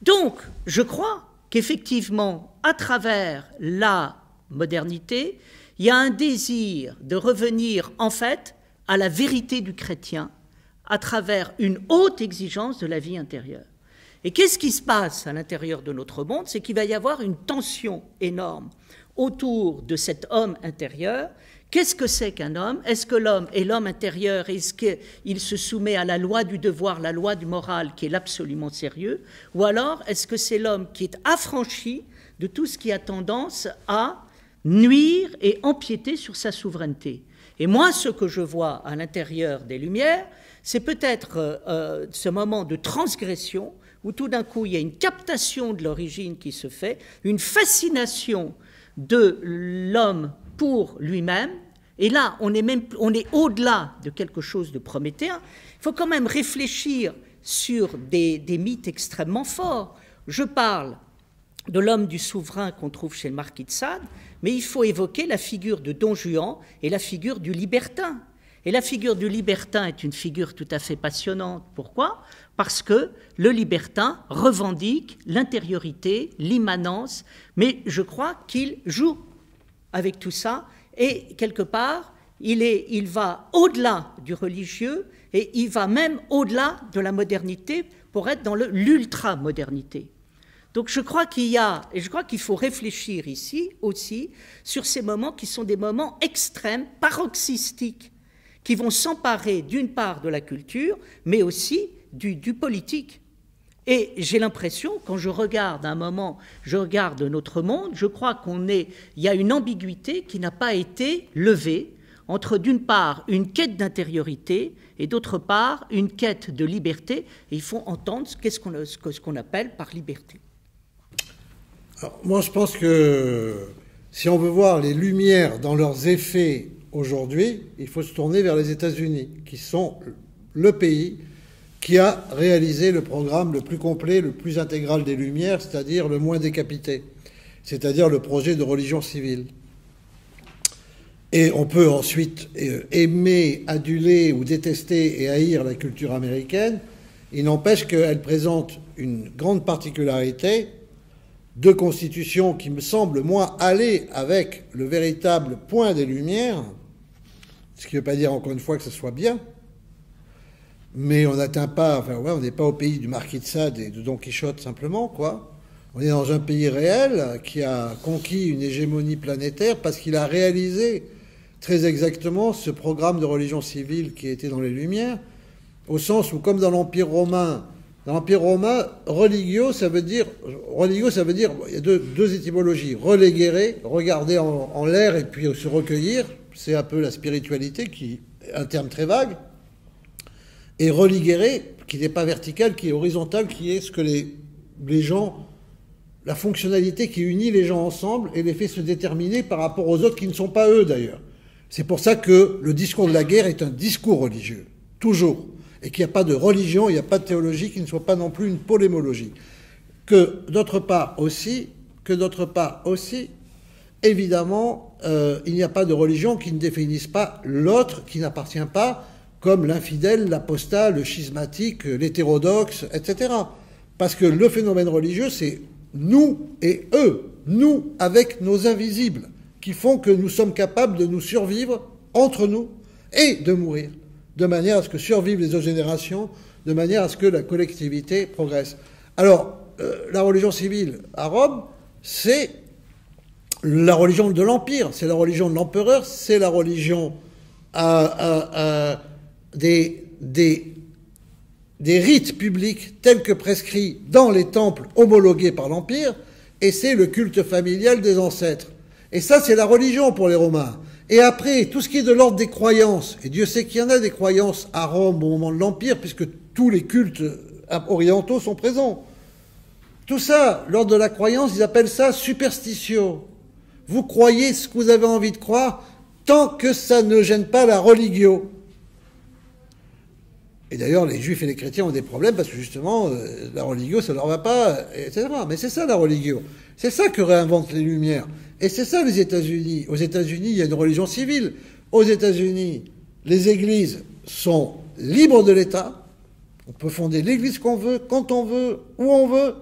Donc, je crois qu'effectivement, à travers la modernité, il y a un désir de revenir, en fait, à la vérité du chrétien à travers une haute exigence de la vie intérieure. Et qu'est-ce qui se passe à l'intérieur de notre monde? C'est qu'il va y avoir une tension énorme autour de cet homme intérieur. Qu'est-ce que c'est qu'un homme? Est-ce que l'homme est l'homme intérieur? Est-ce qu'il se soumet à la loi du devoir, la loi du moral, qui est l'absolument sérieux? Ou alors, est-ce que c'est l'homme qui est affranchi de tout ce qui a tendance à nuire et empiéter sur sa souveraineté? Et moi, ce que je vois à l'intérieur des Lumières, c'est peut-être ce moment de transgression où tout d'un coup, il y a une captation de l'origine qui se fait, une fascination de l'homme pour lui-même. Et là, on est au-delà de quelque chose de prométhéen. Il faut quand même réfléchir sur des mythes extrêmement forts. Je parle de l'homme du souverain qu'on trouve chez le marquis de Sade, mais il faut évoquer la figure de Don Juan et la figure du libertin. Et la figure du libertin est une figure tout à fait passionnante. Pourquoi? Parce que le libertin revendique l'intériorité, l'immanence, mais je crois qu'il joue avec tout ça, et quelque part, il va au-delà du religieux, et il va même au-delà de la modernité pour être dans l'ultra-modernité. Donc je crois qu'il faut réfléchir ici aussi sur ces moments qui sont des moments extrêmes, paroxystiques, qui vont s'emparer d'une part de la culture, mais aussi du politique. Et j'ai l'impression, quand je regarde un moment, je regarde notre monde, je crois il y a une ambiguïté qui n'a pas été levée entre d'une part une quête d'intériorité et d'autre part une quête de liberté. Et il faut entendre ce qu'on appelle par liberté. Alors, moi, je pense que si on veut voir les Lumières dans leurs effets aujourd'hui, il faut se tourner vers les États-Unis, qui sont le pays qui a réalisé le programme le plus complet, le plus intégral des Lumières, c'est-à-dire le moins décapité, c'est-à-dire le projet de religion civile. Et on peut ensuite aimer, aduler ou détester et haïr la culture américaine. Il n'empêche qu'elle présente une grande particularité de constitution qui me semble, moi, aller avec le véritable point des Lumières, ce qui ne veut pas dire, encore une fois, que ce soit bien, mais on n'atteint pas, enfin, ouais, on n'est pas au pays du Marquis de Sade et de Don Quichotte simplement, quoi. On est dans un pays réel qui a conquis une hégémonie planétaire parce qu'il a réalisé très exactement ce programme de religion civile qui était dans les Lumières, au sens où, comme dans l'Empire romain, religio, ça veut dire, il y a deux étymologies. Relegere, regarder en l'air et puis se recueillir, c'est un peu la spiritualité, qui est un terme très vague. Et religere, qui n'est pas vertical, qui est horizontal, qui est ce que les gens, la fonctionnalité qui unit les gens ensemble et les fait se déterminer par rapport aux autres qui ne sont pas eux d'ailleurs. C'est pour ça que le discours de la guerre est un discours religieux, toujours. Et qu'il n'y a pas de religion, il n'y a pas de théologie qui ne soit pas non plus une polémologie. Que d'autre part aussi, évidemment, il n'y a pas de religion qui ne définisse pas l'autre, qui n'appartient pas, comme l'infidèle, l'apostat, le schismatique, l'hétérodoxe, etc. Parce que le phénomène religieux, c'est nous et eux, nous avec nos invisibles, qui font que nous sommes capables de nous survivre entre nous et de mourir, de manière à ce que survivent les autres générations, de manière à ce que la collectivité progresse. Alors, la religion civile à Rome, c'est la religion de l'Empire, c'est la religion de l'empereur, c'est la religion des rites publics tels que prescrits dans les temples homologués par l'Empire, et c'est le culte familial des ancêtres. Et ça, c'est la religion pour les Romains. Et après, tout ce qui est de l'ordre des croyances, et Dieu sait qu'il y en a des croyances à Rome au moment de l'Empire, puisque tous les cultes orientaux sont présents. Tout ça, l'ordre de la croyance, ils appellent ça superstitio. Vous croyez ce que vous avez envie de croire, tant que ça ne gêne pas la religio. Et d'ailleurs, les juifs et les chrétiens ont des problèmes, parce que justement, la religio, ça leur va pas, etc. Mais c'est ça la religio. C'est ça que réinventent les Lumières. Et c'est ça les États-Unis. Aux États-Unis, il y a une religion civile. Aux États-Unis, les églises sont libres de l'État. On peut fonder l'église qu'on veut, quand on veut, où on veut.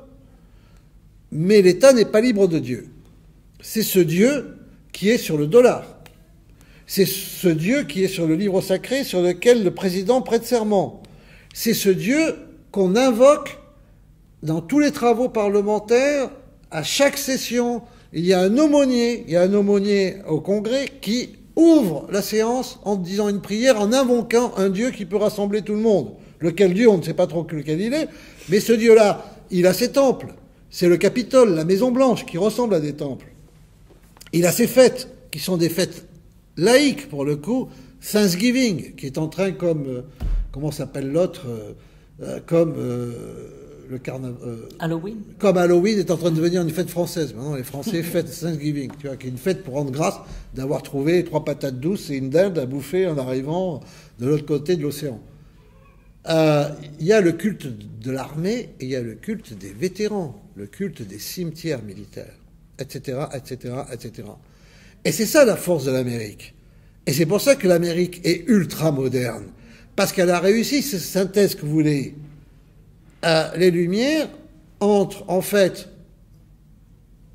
Mais l'État n'est pas libre de Dieu. C'est ce Dieu qui est sur le dollar. C'est ce Dieu qui est sur le livre sacré sur lequel le président prête serment. C'est ce Dieu qu'on invoque dans tous les travaux parlementaires, à chaque session, il y a un aumônier au Congrès qui ouvre la séance en disant une prière, en invoquant un Dieu qui peut rassembler tout le monde. Lequel Dieu, on ne sait pas trop lequel il est, mais ce Dieu-là, il a ses temples. C'est le Capitole, la Maison Blanche, qui ressemble à des temples. Il a ses fêtes, qui sont des fêtes laïques, pour le coup. Thanksgiving, qui est en train comme... comment s'appelle l'autre comme le carnaval... Halloween. Comme Halloween est en train de devenir une fête française. Maintenant, les Français fêtent Thanksgiving, tu vois, qui est une fête pour rendre grâce d'avoir trouvé 3 patates douces et une dinde à bouffer en arrivant de l'autre côté de l'océan. Il y a le culte de l'armée et il y a le culte des vétérans, le culte des cimetières militaires, etc., etc., etc. Et c'est ça la force de l'Amérique. Et c'est pour ça que l'Amérique est ultra moderne. Parce qu'elle a réussi cette synthèse que vous voulez. Les Lumières entre, en fait,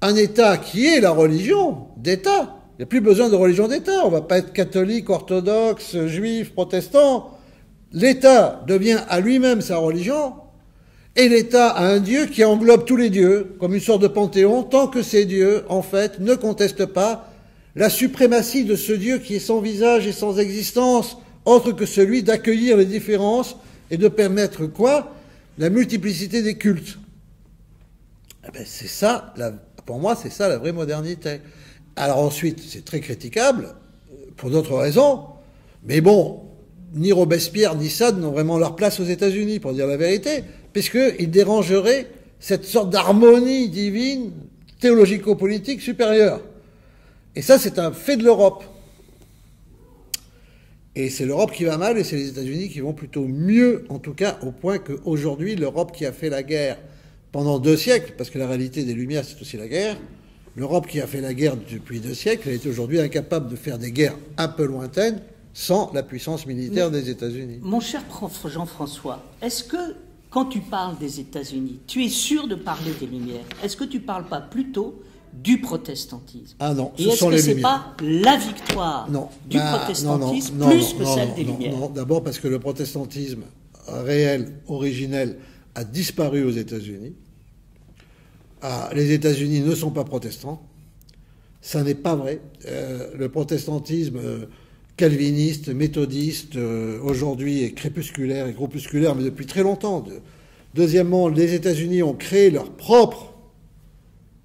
un État qui est la religion d'État. Il n'y a plus besoin de religion d'État. On ne va pas être catholique, orthodoxe, juif, protestant. L'État devient à lui-même sa religion. Et l'État a un Dieu qui englobe tous les dieux, comme une sorte de panthéon, tant que ces dieux, en fait, ne contestent pas la suprématie de ce Dieu qui est sans visage et sans existence, autre que celui d'accueillir les différences et de permettre quoi? La multiplicité des cultes. Eh ben c'est ça, pour moi, c'est ça la vraie modernité. Alors ensuite, c'est très critiquable, pour d'autres raisons, mais bon, ni Robespierre ni Sade n'ont vraiment leur place aux États-Unis, pour dire la vérité, puisqu'ils dérangeraient cette sorte d'harmonie divine, théologico-politique supérieure. Et ça, c'est un fait de l'Europe. Et c'est l'Europe qui va mal et c'est les États-Unis qui vont plutôt mieux, en tout cas au point qu'aujourd'hui, l'Europe qui a fait la guerre pendant 2 siècles, parce que la réalité des Lumières, c'est aussi la guerre, l'Europe qui a fait la guerre depuis 2 siècles, elle est aujourd'hui incapable de faire des guerres un peu lointaines sans la puissance militaire des États-Unis. Mon cher prof Jean-François, est-ce que, quand tu parles des États-Unis, tu es sûr de parler des Lumières? Est-ce que tu ne parles pas plutôt du protestantisme? Ah non, ce sont les Lumières. Et est-ce que ce n'est pas la victoire du protestantisme plus que celle des Lumières? Non, d'abord parce que le protestantisme réel, originel, a disparu aux États-Unis. Les États-Unis ne sont pas protestants. Ça n'est pas vrai. Le protestantisme calviniste, méthodiste, aujourd'hui est crépusculaire et groupusculaire, mais depuis très longtemps. Deuxièmement, les États-Unis ont créé leur propre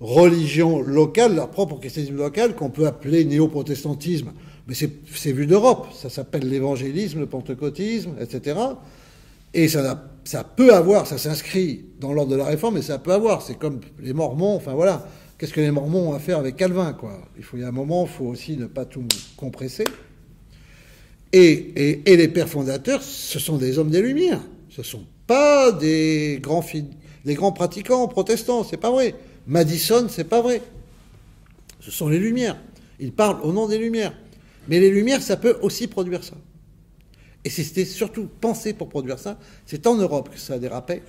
religion locale, leur propre christianisme local, qu'on peut appeler néo-protestantisme. Mais c'est vu d'Europe. Ça s'appelle l'évangélisme, le pentecôtisme, etc. Et ça peut avoir, ça s'inscrit dans l'ordre de la réforme, mais ça peut avoir. C'est comme les Mormons, enfin voilà. Qu'est-ce que les Mormons ont à faire avec Calvin, quoi? Il y a un moment, il faut aussi ne pas tout compresser. Et les pères fondateurs, ce sont des hommes des Lumières. Ce ne sont pas des grands pratiquants protestants, c'est pas vrai. Madison, c'est pas vrai. Ce sont les Lumières. Ils parlent au nom des Lumières. Mais les Lumières, ça peut aussi produire ça. Et c'était surtout pensé pour produire ça. C'est en Europe que ça a dérapé.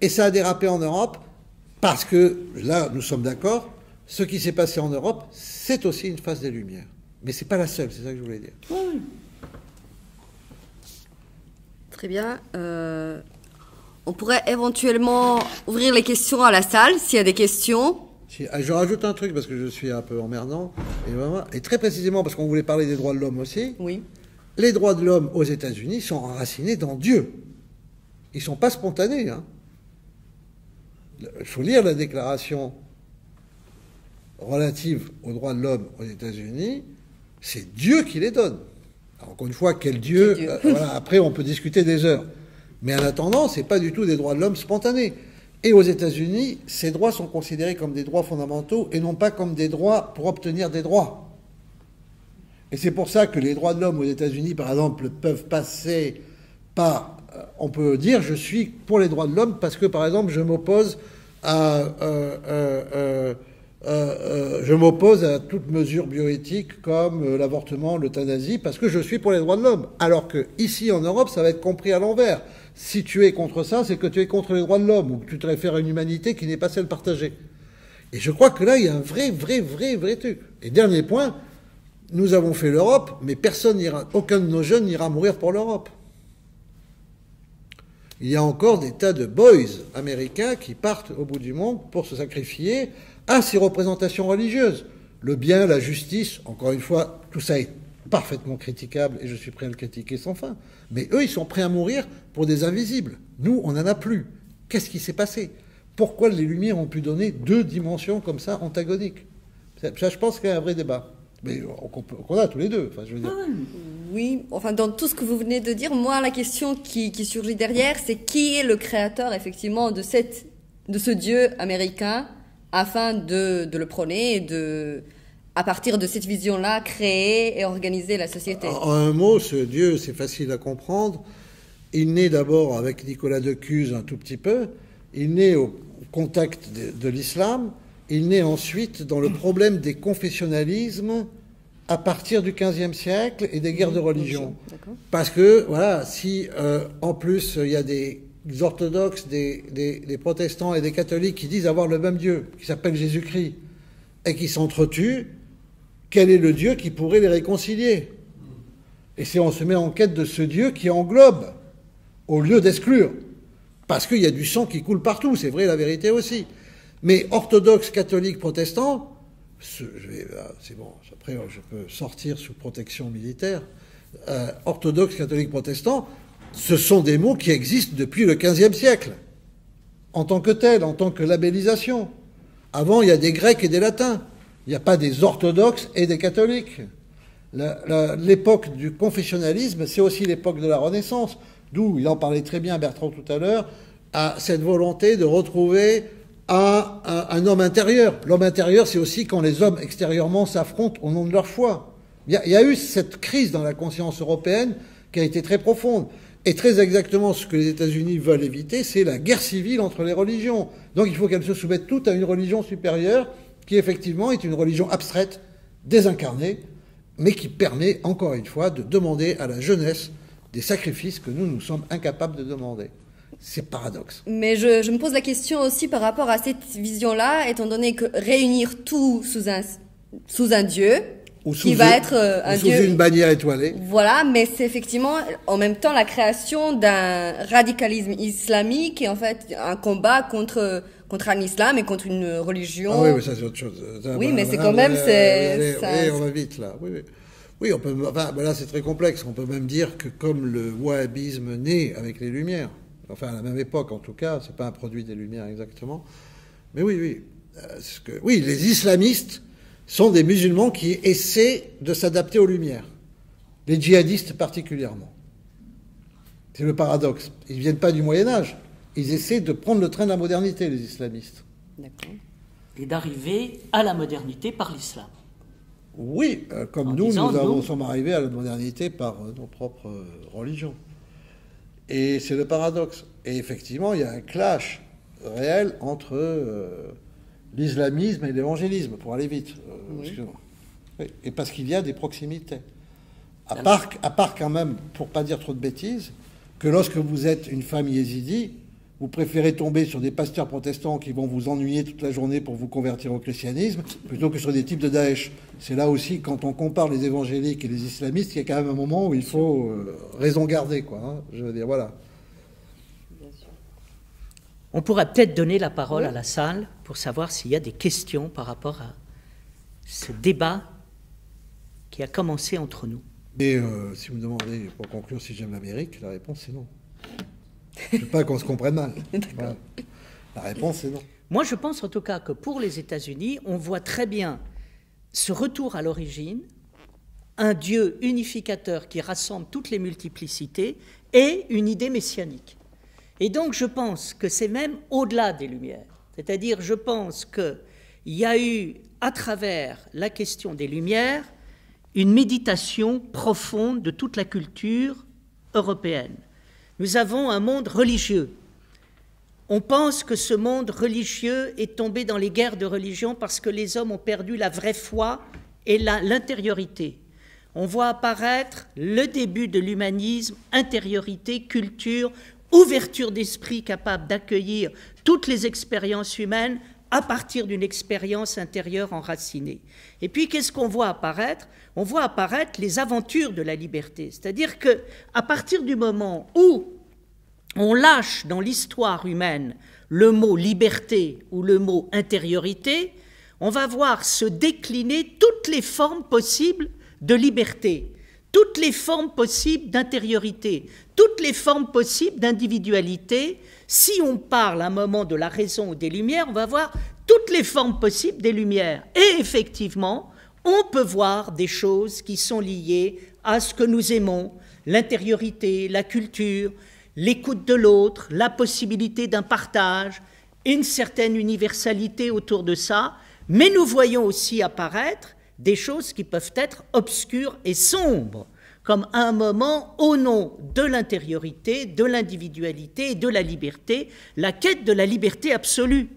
Et ça a dérapé en Europe parce que, là, nous sommes d'accord, ce qui s'est passé en Europe, c'est aussi une phase des Lumières. Mais c'est pas la seule, c'est ça que je voulais dire. Oui. Très bien. On pourrait éventuellement ouvrir les questions à la salle, s'il y a des questions. Je rajoute un truc, parce que je suis un peu emmerdant, et très précisément parce qu'on voulait parler des droits de l'homme aussi. Oui. Les droits de l'homme aux États-Unis sont enracinés dans Dieu. Ils ne sont pas spontanés. Hein. Il faut lire la déclaration relative aux droits de l'homme aux États-Unis. C'est Dieu qui les donne. Alors, encore une fois, quel Dieu, voilà, après, on peut discuter des heures. Mais en attendant, ce n'est pas du tout des droits de l'homme spontanés. Et aux États-Unis, ces droits sont considérés comme des droits fondamentaux et non pas comme des droits pour obtenir des droits. Et c'est pour ça que les droits de l'homme aux États-Unis, par exemple, peuvent passer par... on peut dire, je suis pour les droits de l'homme parce que, par exemple, je m'oppose à toute mesure bioéthique comme l'avortement, l'euthanasie, parce que je suis pour les droits de l'homme. Alors que ici, en Europe, ça va être compris à l'envers. Si tu es contre ça, c'est que tu es contre les droits de l'homme, ou que tu te réfères à une humanité qui n'est pas celle partagée. Et je crois que là, il y a un vrai truc. Et dernier point, nous avons fait l'Europe, mais aucun de nos jeunes n'ira mourir pour l'Europe. Il y a encore des tas de boys américains qui partent au bout du monde pour se sacrifier à ces représentations religieuses. Le bien, la justice, encore une fois, tout ça est parfaitement critiquable et je suis prêt à le critiquer sans fin. Mais eux, ils sont prêts à mourir pour des invisibles. Nous, on n'en a plus. Qu'est-ce qui s'est passé? Pourquoi les Lumières ont pu donner deux dimensions comme ça antagoniques? Ça, je pense qu'il y a un vrai débat. Mais qu'on a tous les deux. Enfin, je veux dire. Oui, enfin, dans tout ce que vous venez de dire, moi, la question qui surgit derrière, c'est qui est le créateur, effectivement, de ce Dieu américain, afin de le prôner et à partir de cette vision-là, créer et organiser la société. En un mot, ce Dieu, c'est facile à comprendre. Il naît d'abord avec Nicolas de Cuse un tout petit peu. Il naît au contact de l'islam. Il naît ensuite dans le problème des confessionnalismes à partir du XVe siècle et des guerres de religion. Parce que, voilà, si en plus il y a des orthodoxes, des protestants et des catholiques qui disent avoir le même Dieu, qui s'appelle Jésus-Christ, et qui s'entretuent, quel est le Dieu qui pourrait les réconcilier? Et c'est on se met en quête de ce Dieu qui englobe, au lieu d'exclure. Parce qu'il y a du sang qui coule partout, c'est vrai, la vérité aussi. Mais orthodoxes, catholiques, protestants, c'est bon, après je peux sortir sous protection militaire, orthodoxes, catholiques, protestants, ce sont des mots qui existent depuis le XVe siècle, en tant que tels, en tant que labellisation. Avant, il y a des Grecs et des Latins. Il n'y a pas des orthodoxes et des catholiques. L'époque du confessionnalisme, c'est aussi l'époque de la Renaissance, d'où, il en parlait très bien Bertrand tout à l'heure, à cette volonté de retrouver un homme intérieur. L'homme intérieur, c'est aussi quand les hommes extérieurement s'affrontent au nom de leur foi. Il y a eu cette crise dans la conscience européenne qui a été très profonde. Et très exactement ce que les États-Unis veulent éviter, c'est la guerre civile entre les religions. Donc il faut qu'elles se soumettent toutes à une religion supérieure qui effectivement est une religion abstraite, désincarnée, mais qui permet, encore une fois, de demander à la jeunesse des sacrifices que nous sommes incapables de demander. C'est paradoxe. Mais je me pose la question aussi par rapport à cette vision-là, étant donné que réunir tout sous un Dieu, qui va être un Dieu... Sous une bannière étoilée. Voilà, mais c'est effectivement en même temps la création d'un radicalisme islamique et en fait un combat contre un islam et contre une religion. Ah oui, mais ça c'est autre chose. Oui, mais c'est quand même... Oui, on va vite là. Oui, on peut, enfin, là c'est très complexe. On peut même dire que comme le wahhabisme naît avec les Lumières, enfin à la même époque en tout cas, c'est pas un produit des Lumières exactement, mais oui. Oui, les islamistes sont des musulmans qui essaient de s'adapter aux Lumières. Les djihadistes particulièrement. C'est le paradoxe. Ils ne viennent pas du Moyen-Âge. Ils essaient de prendre le train de la modernité, les islamistes. D'accord. Et d'arriver à la modernité par l'islam. Oui, comme nous sommes arrivés à la modernité par nos propres religions. Et c'est le paradoxe. Et effectivement, il y a un clash réel entre l'islamisme et l'évangélisme, pour aller vite. Oui. Et parce qu'il y a des proximités. À part quand même, pour pas dire trop de bêtises, que lorsque vous êtes une femme yézidi, vous préférez tomber sur des pasteurs protestants qui vont vous ennuyer toute la journée pour vous convertir au christianisme, plutôt que sur des types de Daesh. C'est là aussi, quand on compare les évangéliques et les islamistes, il y a quand même un moment où il faut raison garder, quoi. Hein, je veux dire, voilà. On pourrait peut-être donner la parole à la salle pour savoir s'il y a des questions par rapport à ce débat qui a commencé entre nous. Et si vous me demandez, pour conclure, si j'aime l'Amérique, la réponse est non. Je ne veux pas qu'on se comprenne mal. Voilà. La réponse est non. Moi, je pense en tout cas que pour les États-Unis, on voit très bien ce retour à l'origine, un Dieu unificateur qui rassemble toutes les multiplicités et une idée messianique. Et donc, je pense que c'est même au-delà des Lumières. C'est-à-dire, je pense qu'il y a eu, à travers la question des Lumières, une méditation profonde de toute la culture européenne. Nous avons un monde religieux. On pense que ce monde religieux est tombé dans les guerres de religion parce que les hommes ont perdu la vraie foi et l'intériorité. On voit apparaître le début de l'humanisme, intériorité, culture, ouverture d'esprit capable d'accueillir toutes les expériences humaines à partir d'une expérience intérieure enracinée. Et puis, qu'est-ce qu'on voit apparaître? On voit apparaître les aventures de la liberté. C'est-à-dire qu'à partir du moment où on lâche dans l'histoire humaine le mot liberté ou le mot intériorité, on va voir se décliner toutes les formes possibles de liberté, toutes les formes possibles d'intériorité, toutes les formes possibles d'individualité. Si on parle à un moment de la raison ou des Lumières, on va voir toutes les formes possibles des Lumières. Et effectivement, on peut voir des choses qui sont liées à ce que nous aimons, l'intériorité, la culture, l'écoute de l'autre, la possibilité d'un partage, une certaine universalité autour de ça, mais nous voyons aussi apparaître des choses qui peuvent être obscures et sombres, comme à un moment, au nom de l'intériorité, de l'individualité et de la liberté, la quête de la liberté absolue.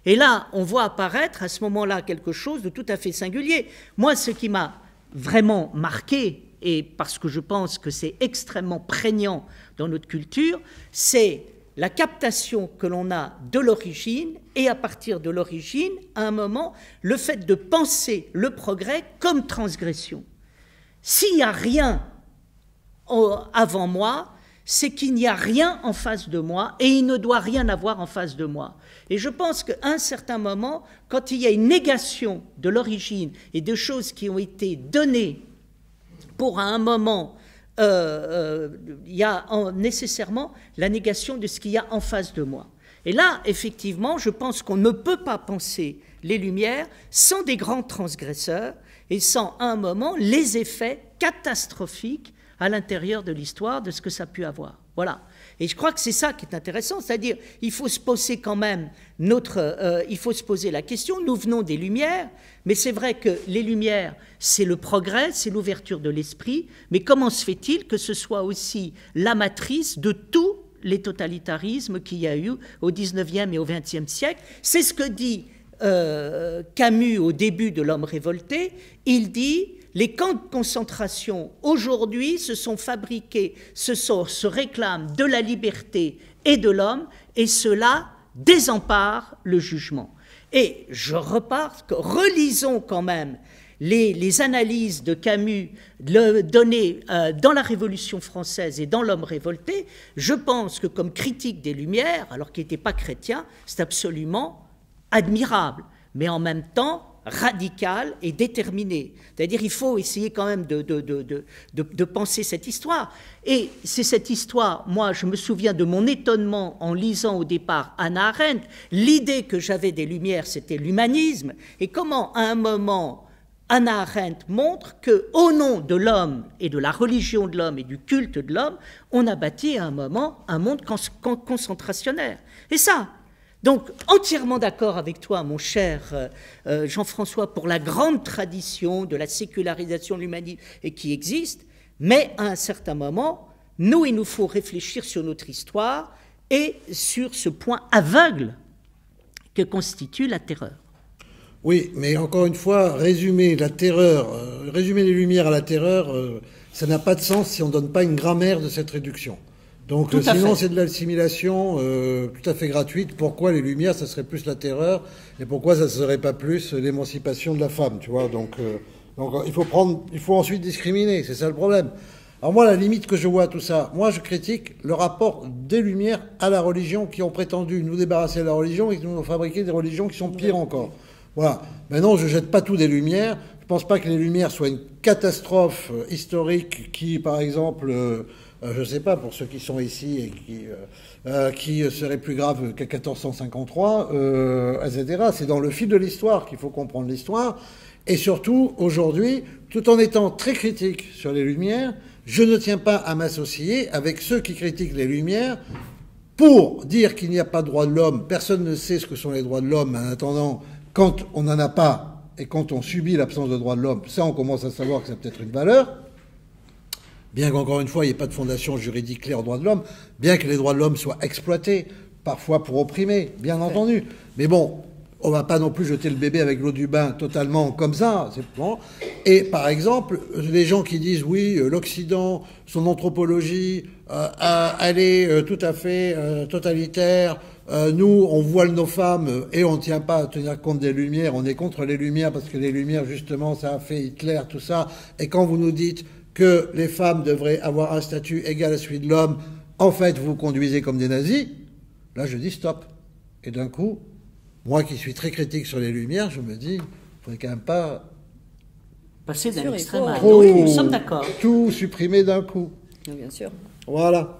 Et là, on voit apparaître à ce moment-là quelque chose de tout à fait singulier. Moi, ce qui m'a vraiment marqué, et parce que je pense que c'est extrêmement prégnant dans notre culture, c'est la captation que l'on a de l'origine, et à partir de l'origine, à un moment, le fait de penser le progrès comme transgression. S'il n'y a rien avant moi, c'est qu'il n'y a rien en face de moi, et il ne doit rien avoir en face de moi. Et je pense qu'à un certain moment, quand il y a une négation de l'origine et de choses qui ont été données pour à un moment, il y a nécessairement la négation de ce qu'il y a en face de moi. Et là, effectivement, je pense qu'on ne peut pas penser les Lumières sans des grands transgresseurs et sans, à un moment, les effets catastrophiques à l'intérieur de l'histoire de ce que ça a pu avoir. Voilà. Et je crois que c'est ça qui est intéressant, c'est-à-dire il faut se poser quand même il faut se poser la question, nous venons des Lumières, mais c'est vrai que les Lumières, c'est le progrès, c'est l'ouverture de l'esprit, mais comment se fait-il que ce soit aussi la matrice de tous les totalitarismes qu'il y a eu au XIXe et au XXe siècle? C'est ce que dit Camus au début de L'Homme révolté. Il dit: les camps de concentration aujourd'hui se sont fabriqués, se réclament de la liberté et de l'homme, et cela désempare le jugement. Et je repars, relisons quand même les analyses de Camus données dans la Révolution française et dans L'Homme révolté. Je pense que comme critique des Lumières, alors qu'il n'était pas chrétien, c'est absolument admirable, mais en même temps radical et déterminé. C'est-à-dire il faut essayer quand même de penser cette histoire. Et c'est cette histoire, moi je me souviens de mon étonnement en lisant au départ Hannah Arendt, l'idée que j'avais des Lumières c'était l'humanisme, et comment à un moment Hannah Arendt montre qu'au nom de l'homme et de la religion de l'homme et du culte de l'homme, on a bâti à un moment un monde concentrationnaire. Et ça, donc, entièrement d'accord avec toi, mon cher Jean-François, pour la grande tradition de la sécularisation de l'humanisme et qui existe, mais à un certain moment, il nous faut réfléchir sur notre histoire et sur ce point aveugle que constitue la terreur. Oui, mais encore une fois, résumer la terreur, résumer les Lumières à la terreur, ça n'a pas de sens si on ne donne pas une grammaire de cette réduction. Donc sinon c'est de l'assimilation tout à fait gratuite. Pourquoi les Lumières, ça serait plus la terreur, et pourquoi ça ne serait pas plus l'émancipation de la femme, tu vois. Donc il faut ensuite discriminer, c'est ça le problème. Alors moi, la limite que je vois à tout ça, moi je critique le rapport des Lumières à la religion, qui ont prétendu nous débarrasser de la religion et qui nous ont fabriqué des religions qui sont pires encore. Voilà. Maintenant, je jette pas tout des Lumières. Je pense pas que les Lumières soient une catastrophe historique qui, par exemple, je ne sais pas, pour ceux qui sont ici et qui serait plus grave qu'à 1453, etc. C'est dans le fil de l'histoire qu'il faut comprendre l'histoire. Et surtout, aujourd'hui, tout en étant très critique sur les Lumières, je ne tiens pas à m'associer avec ceux qui critiquent les Lumières pour dire qu'il n'y a pas de droits de l'homme. Personne ne sait ce que sont les droits de l'homme. En attendant, quand on n'en a pas et quand on subit l'absence de droits de l'homme, ça, on commence à savoir que c'est peut-être une valeur. Bien qu'encore une fois, il n'y ait pas de fondation juridique claire aux droits de l'homme, bien que les droits de l'homme soient exploités, parfois pour opprimer, bien entendu. Mais bon, on ne va pas non plus jeter le bébé avec l'eau du bain totalement comme ça. C'est bon. Et par exemple, les gens qui disent oui, l'Occident, son anthropologie, elle est tout à fait totalitaire. Nous, on voile nos femmes et on ne tient pas à tenir compte des Lumières. On est contre les Lumières parce que les Lumières, justement, ça a fait Hitler, tout ça. Et quand vous nous dites que les femmes devraient avoir un statut égal à celui de l'homme, en fait, vous conduisez comme des nazis, là, je dis stop. Et d'un coup, moi qui suis très critique sur les Lumières, je me dis, il ne faudrait quand même pas passer d'un Sûr, extrême il à faut. l'autre. Oui, nous sommes d'accord. tout supprimer d'un coup. Oui, bien sûr. Voilà.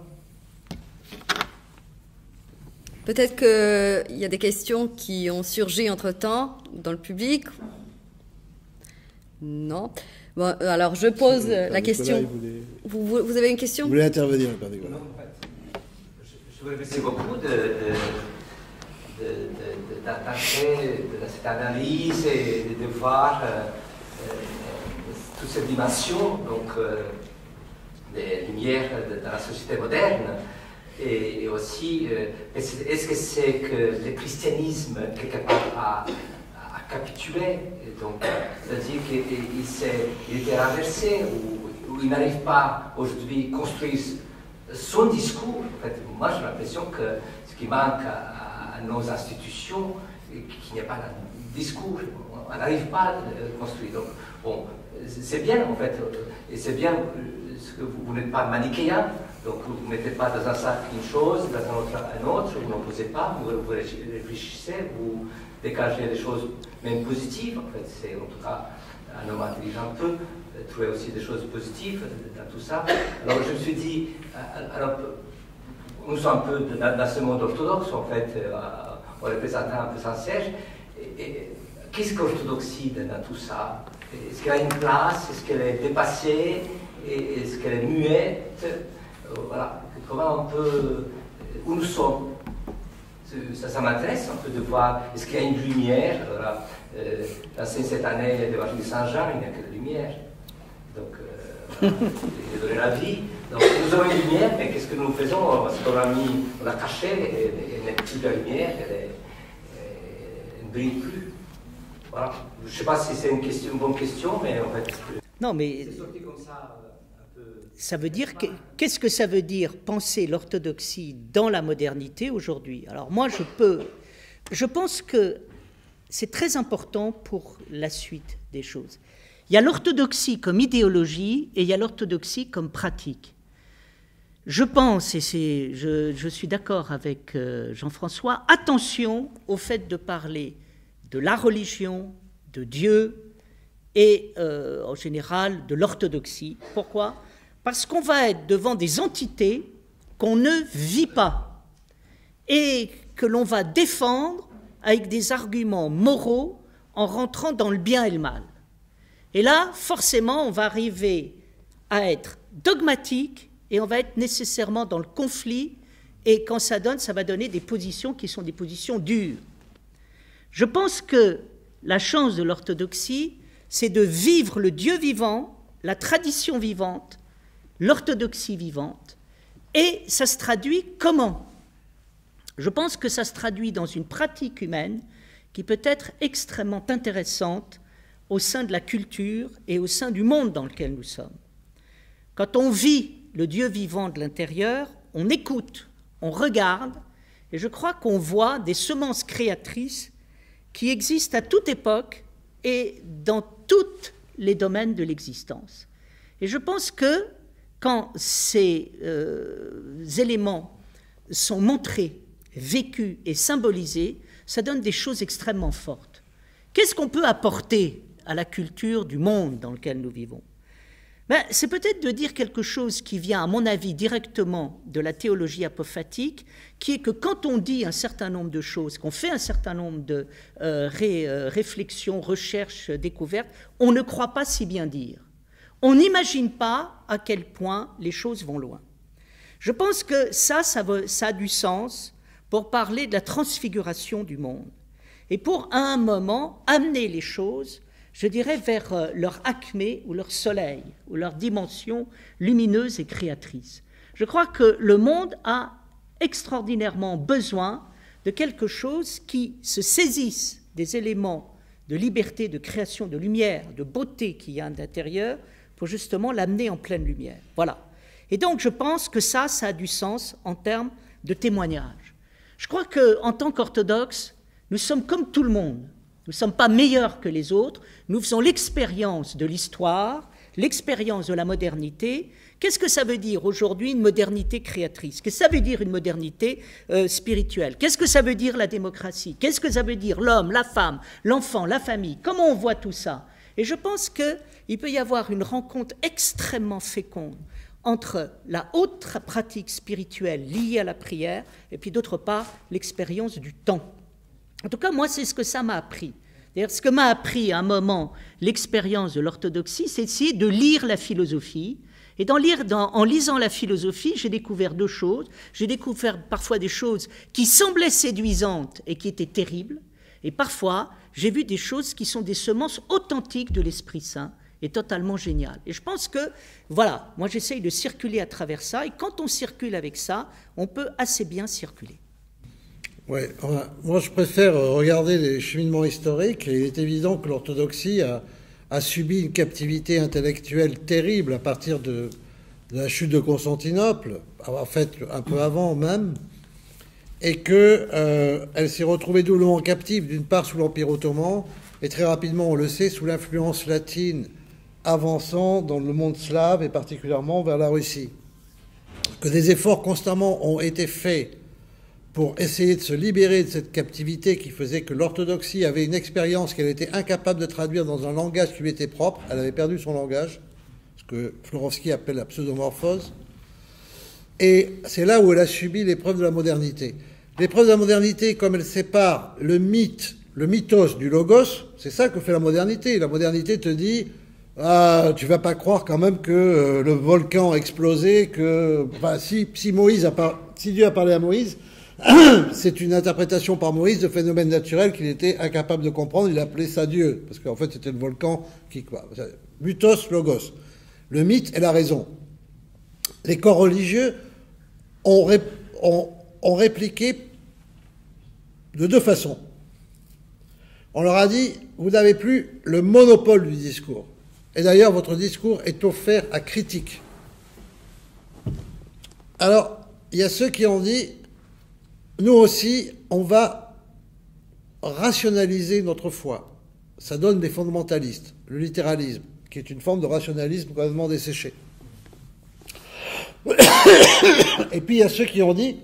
Peut-être qu'il y a des questions qui ont surgi entre-temps dans le public. Non. Bon, alors je pose la question. Vous avez une question? Vous voulez intervenir, Père Nicolas? Non, en fait, je vous remercie beaucoup d'attacher de cette analyse et de voir toute cette dimension donc, des lumières de la société moderne. Et aussi, est-ce que c'est que le christianisme, quelque part, a capitulé? Donc, c'est-à-dire qu'il était renversé, ou il n'arrive pas aujourd'hui à construire son discours. En fait, moi, j'ai l'impression que ce qui manque à nos institutions, c'est qu'il n'y a pas de discours. On n'arrive pas à le construire. Donc, bon, c'est bien, en fait, et c'est bien que vous n'êtes pas manichéen. Donc vous ne mettez pas dans un sac une chose, dans un autre, vous n'opposez pas, vous réfléchissez, vous dégagez des choses même positives. En fait, c'est en tout cas un homme intelligent peut trouver aussi des choses positives dans tout ça. Alors je me suis dit, alors, nous sommes un peu dans ce monde orthodoxe, en fait, on représente un peu Saint-Serge. Qu'est-ce qu'orthodoxie dans tout ça? Est-ce qu'elle a une place? Est-ce qu'elle est dépassée? Est-ce qu'elle est muette? Voilà, comment on peut, où nous sommes, ça m'intéresse un peu de voir, est-ce qu'il y a une lumière? Voilà, cette année, l'évangile de Saint-Jean, il n'y a que de lumière, donc il a donné la vie, donc nous avons une lumière, mais qu'est-ce que nous faisons? Parce qu'on l'a cachée, elle n'est plus de lumière, elle ne brille plus. Voilà, je ne sais pas si c'est une bonne question, mais en fait, non, mais c'est sorti comme ça. Ça veut dire, qu'est-ce que ça veut dire penser l'orthodoxie dans la modernité aujourd'hui? Alors moi, je pense que c'est très important pour la suite des choses. Il y a l'orthodoxie comme idéologie et il y a l'orthodoxie comme pratique. Je pense, et je suis d'accord avec Jean-François, attention au fait de parler de la religion, de Dieu et en général de l'orthodoxie. Pourquoi ? Parce qu'on va être devant des entités qu'on ne vit pas et que l'on va défendre avec des arguments moraux en rentrant dans le bien et le mal. Et là, forcément, on va arriver à être dogmatique et on va être nécessairement dans le conflit et quand ça va donner des positions qui sont des positions dures. Je pense que la chance de l'orthodoxie, c'est de vivre le Dieu vivant, la tradition vivante, l'orthodoxie vivante, et ça se traduit comment? Je pense que ça se traduit dans une pratique humaine qui peut être extrêmement intéressante au sein de la culture et au sein du monde dans lequel nous sommes. Quand on vit le Dieu vivant de l'intérieur, on écoute, on regarde, et je crois qu'on voit des semences créatrices qui existent à toute époque et dans tous les domaines de l'existence. Et je pense que quand ces éléments sont montrés, vécus et symbolisés, ça donne des choses extrêmement fortes. Qu'est-ce qu'on peut apporter à la culture du monde dans lequel nous vivons? C'est peut-être de dire quelque chose qui vient, à mon avis, directement de la théologie apophatique, qui est que quand on dit un certain nombre de choses, qu'on fait un certain nombre de réflexions, recherches, découvertes, on ne croit pas si bien dire. On n'imagine pas à quel point les choses vont loin. Je pense que ça a du sens pour parler de la transfiguration du monde et pour, à un moment, amener les choses, je dirais, vers leur acmé ou leur soleil ou leur dimension lumineuse et créatrice. Je crois que le monde a extraordinairement besoin de quelque chose qui se saisisse des éléments de liberté, de création, de lumière, de beauté qu'il y a à l'intérieur pour justement l'amener en pleine lumière. Voilà. Et donc, je pense que ça a du sens en termes de témoignage. Je crois qu'en tant qu'orthodoxes, nous sommes comme tout le monde. Nous ne sommes pas meilleurs que les autres. Nous faisons l'expérience de l'histoire, l'expérience de la modernité, qu'est-ce que ça veut dire aujourd'hui une modernité créatrice? Qu'est-ce que ça veut dire une modernité spirituelle? Qu'est-ce que ça veut dire la démocratie? Qu'est-ce que ça veut dire l'homme, la femme, l'enfant, la famille? Comment on voit tout ça? Et je pense qu'il peut y avoir une rencontre extrêmement féconde entre la haute pratique spirituelle liée à la prière et puis d'autre part l'expérience du temps. En tout cas, moi, c'est ce que ça m'a appris. D'ailleurs, ce que m'a appris à un moment l'expérience de l'orthodoxie, c'est d'essayer de lire la philosophie. Et en lisant la philosophie, j'ai découvert deux choses. J'ai découvert parfois des choses qui semblaient séduisantes et qui étaient terribles. Et parfois, j'ai vu des choses qui sont des semences authentiques de l'Esprit Saint et totalement géniales. Et je pense que, voilà, moi j'essaye de circuler à travers ça. Et quand on circule avec ça, on peut assez bien circuler. Oui, moi je préfère regarder les cheminements historiques. Et il est évident que l'orthodoxie a subi une captivité intellectuelle terrible à partir de la chute de Constantinople, en fait un peu avant même, et qu'elle s'est retrouvée doublement captive, d'une part sous l'Empire ottoman, et très rapidement, on le sait, sous l'influence latine avançant dans le monde slave, et particulièrement vers la Russie. Que des efforts constamment ont été faits pour essayer de se libérer de cette captivité qui faisait que l'orthodoxie avait une expérience qu'elle était incapable de traduire dans un langage qui lui était propre. Elle avait perdu son langage, ce que Florovsky appelle la pseudomorphose. Et c'est là où elle a subi l'épreuve de la modernité. L'épreuve de la modernité, comme elle sépare le mythos du logos, c'est ça que fait la modernité. La modernité te dit, ah, tu vas pas croire quand même que le volcan a explosé, que enfin, si Dieu a parlé à Moïse, c'est une interprétation par Moïse de phénomènes naturels qu'il était incapable de comprendre. Il appelait ça Dieu, parce qu'en fait c'était le volcan qui... Mythos, logos. Le mythe et la raison. Les corps religieux ont répliqué de deux façons. On leur a dit, vous n'avez plus le monopole du discours. Et d'ailleurs, votre discours est offert à critique. Alors, il y a ceux qui ont dit, nous aussi, on va rationaliser notre foi. Ça donne des fondamentalistes, le littéralisme, qui est une forme de rationalisme complètement desséché. Et puis il y a ceux qui ont dit,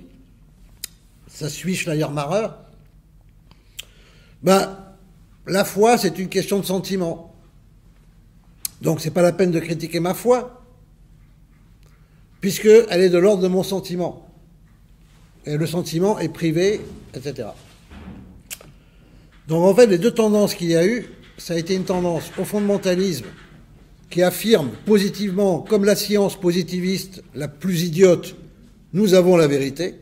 ça suit Schleiermacher, la foi c'est une question de sentiment. Donc c'est pas la peine de critiquer ma foi, puisqu'elle est de l'ordre de mon sentiment. Et le sentiment est privé, etc. Donc en fait, les deux tendances qu'il y a eu, ça a été une tendance au fondamentalisme qui affirme positivement, comme la science positiviste la plus idiote, nous avons la vérité.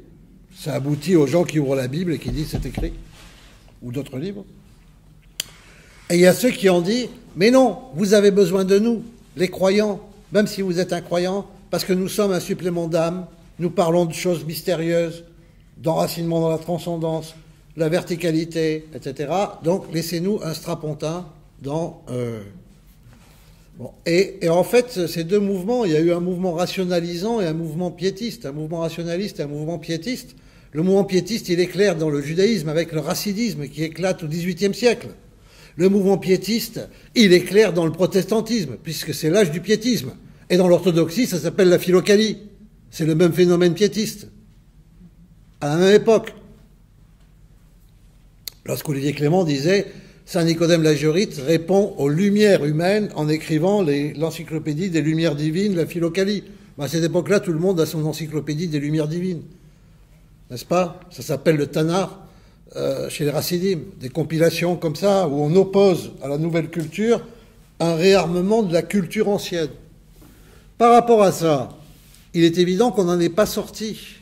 Ça aboutit aux gens qui ouvrent la Bible et qui disent c'est écrit, ou d'autres livres. Et il y a ceux qui ont dit, mais non, vous avez besoin de nous, les croyants, même si vous êtes incroyants, parce que nous sommes un supplément d'âme, nous parlons de choses mystérieuses, d'enracinement dans la transcendance, la verticalité, etc. Donc, laissez-nous un strapontin dans... Bon. Et en fait, ces deux mouvements, il y a eu un mouvement rationalisant et un mouvement piétiste, un mouvement rationaliste et un mouvement piétiste. Le mouvement piétiste, il éclaire dans le judaïsme avec le racidisme qui éclate au XVIIIe siècle. Le mouvement piétiste, il éclaire dans le protestantisme, puisque c'est l'âge du piétisme. Et dans l'orthodoxie, ça s'appelle la philokalie. C'est le même phénomène piétiste. À la même époque. Lorsqu'Olivier Clément disait « Saint Nicodème l'Agorite répond aux lumières humaines en écrivant l'encyclopédie des lumières divines, la philokalie ». À cette époque-là, tout le monde a son encyclopédie des lumières divines. N'est-ce pas? Ça s'appelle le Tanar chez les Racidim. Des compilations comme ça, où on oppose à la nouvelle culture un réarmement de la culture ancienne. Par rapport à ça, il est évident qu'on n'en est pas sorti.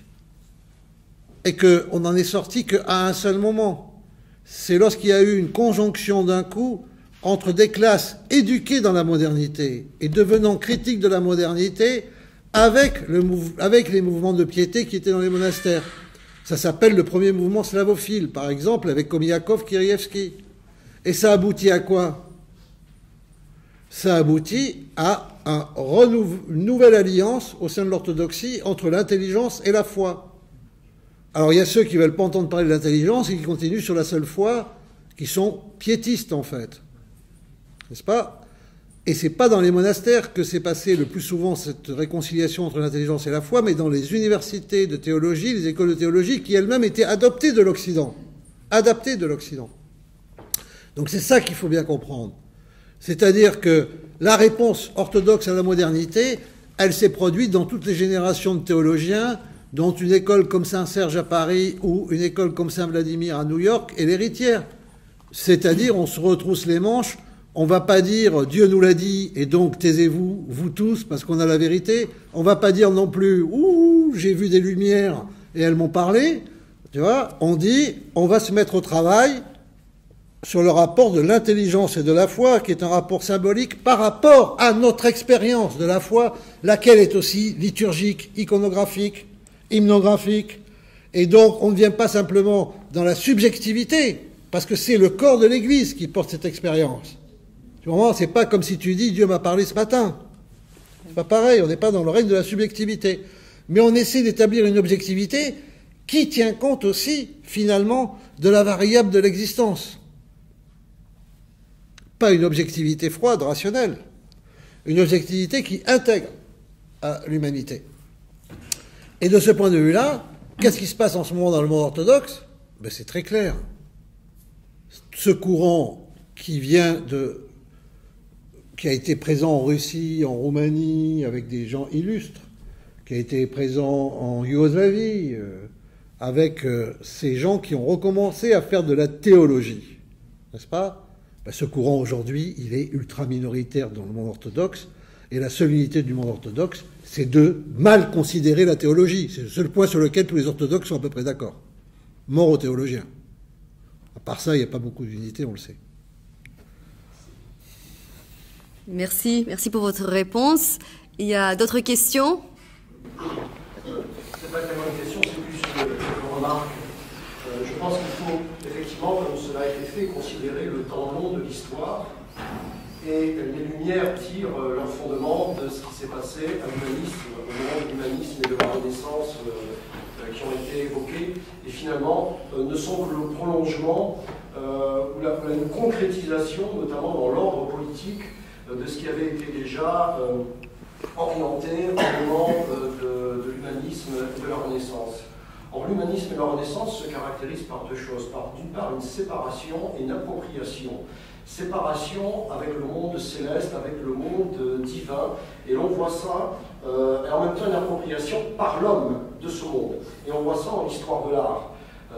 Et qu'on n'en est sorti qu'à un seul moment. C'est lorsqu'il y a eu une conjonction d'un coup entre des classes éduquées dans la modernité et devenant critiques de la modernité avec les mouvements de piété qui étaient dans les monastères. Ça s'appelle le premier mouvement slavophile, par exemple, avec Komiakov, Kirievski. Et ça aboutit à quoi? Ça aboutit à une nouvelle alliance au sein de l'orthodoxie entre l'intelligence et la foi. Alors il y a ceux qui ne veulent pas entendre parler de l'intelligence et qui continuent sur la seule foi, qui sont piétistes en fait. N'est-ce pas? Et c'est pas dans les monastères que s'est passé le plus souvent cette réconciliation entre l'intelligence et la foi, mais dans les universités de théologie, les écoles de théologie, qui elles-mêmes étaient adoptées de l'Occident. Adaptées de l'Occident. Donc c'est ça qu'il faut bien comprendre. C'est-à-dire que la réponse orthodoxe à la modernité, elle s'est produite dans toutes les générations de théologiens, dont une école comme Saint-Serge à Paris ou une école comme Saint-Vladimir à New York est l'héritière. C'est-à-dire, on se retrousse les manches, on ne va pas dire « Dieu nous l'a dit, et donc taisez-vous, vous tous, parce qu'on a la vérité ». On ne va pas dire non plus « Ouh, j'ai vu des lumières et elles m'ont parlé ». Tu vois, on dit « On va se mettre au travail » sur le rapport de l'intelligence et de la foi, qui est un rapport symbolique par rapport à notre expérience de la foi, laquelle est aussi liturgique, iconographique, hymnographique. Et donc, on ne vient pas simplement dans la subjectivité, parce que c'est le corps de l'Église qui porte cette expérience. Tu vois, c'est pas comme si tu dis « Dieu m'a parlé ce matin ». C'est pas pareil, on n'est pas dans le règne de la subjectivité. Mais on essaie d'établir une objectivité qui tient compte aussi, finalement, de la variable de l'existence. Pas une objectivité froide, rationnelle. Une objectivité qui intègre à l'humanité. Et de ce point de vue-là, qu'est-ce qui se passe en ce moment dans le monde orthodoxe? Ben, c'est très clair. Ce courant qui a été présent en Russie, en Roumanie, avec des gens illustres, qui a été présent en Yougoslavie, avec ces gens qui ont recommencé à faire de la théologie, n'est-ce pas? Ben, ce courant aujourd'hui, il est ultra minoritaire dans le monde orthodoxe, et la seule unité du monde orthodoxe, c'est de mal considérer la théologie. C'est le seul point sur lequel tous les orthodoxes sont à peu près d'accord. Mort aux théologiens. À part ça, il n'y a pas beaucoup d'unité, on le sait. Merci pour votre réponse. Il y a d'autres questions? C'est pas tellement une question, c'est plus une remarque. Je pense qu'il faut effectivement, comme cela a été fait, considérer le temps long de l'histoire, et les Lumières tirent leur fondement de ce qui s'est passé à l'humanisme, au moment de l'humanisme et de la Renaissance qui ont été évoqués, et finalement ne sont que le prolongement ou une concrétisation, notamment dans l'ordre politique, de ce qui avait été déjà orienté au moment de l'humanisme et de la Renaissance. Or, l'humanisme et la Renaissance se caractérisent par deux choses. D'une part, une séparation et une appropriation. Séparation avec le monde céleste, avec le monde divin, et l'on voit ça, et en même temps une appropriation par l'homme de ce monde. Et on voit ça dans l'histoire de l'art.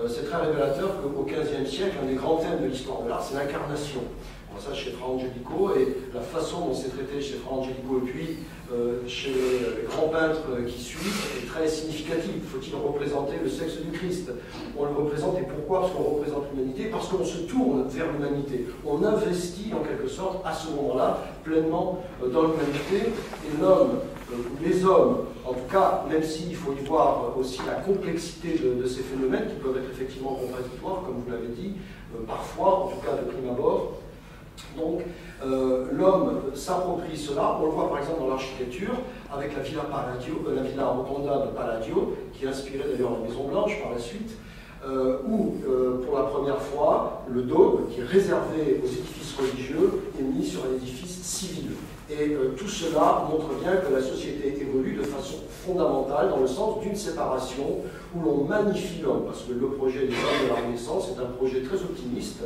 C'est très révélateur qu'au XVe siècle, un des grands thèmes de l'histoire de l'art, c'est l'incarnation. On voit ça chez Fra Angelico, et la façon dont c'est traité chez Fra Angelico et puis chez les grands peintres qui suivent est très significative. Faut-il représenter le sexe du Christ? On le représente, et pourquoi? Parce qu'on représente l'humanité, parce qu'on se tourne vers l'humanité. On investit en quelque sorte à ce moment-là pleinement dans l'humanité, et l'homme, les hommes, en tout cas, même s'il faut y voir aussi la complexité de ces phénomènes qui peuvent être effectivement contradictoires, comme vous l'avez dit, parfois, en tout cas de prime abord. Donc, l'homme s'approprie cela. On le voit par exemple dans l'architecture, avec la Villa Rotonda de Palladio, qui a inspiré d'ailleurs la Maison Blanche par la suite, où, pour la première fois, le dôme, qui est réservé aux édifices religieux, est mis sur un édifice civil. Et tout cela montre bien que la société évolue de façon fondamentale dans le sens d'une séparation où l'on magnifie l'homme, parce que le projet des hommes de la Renaissance est un projet très optimiste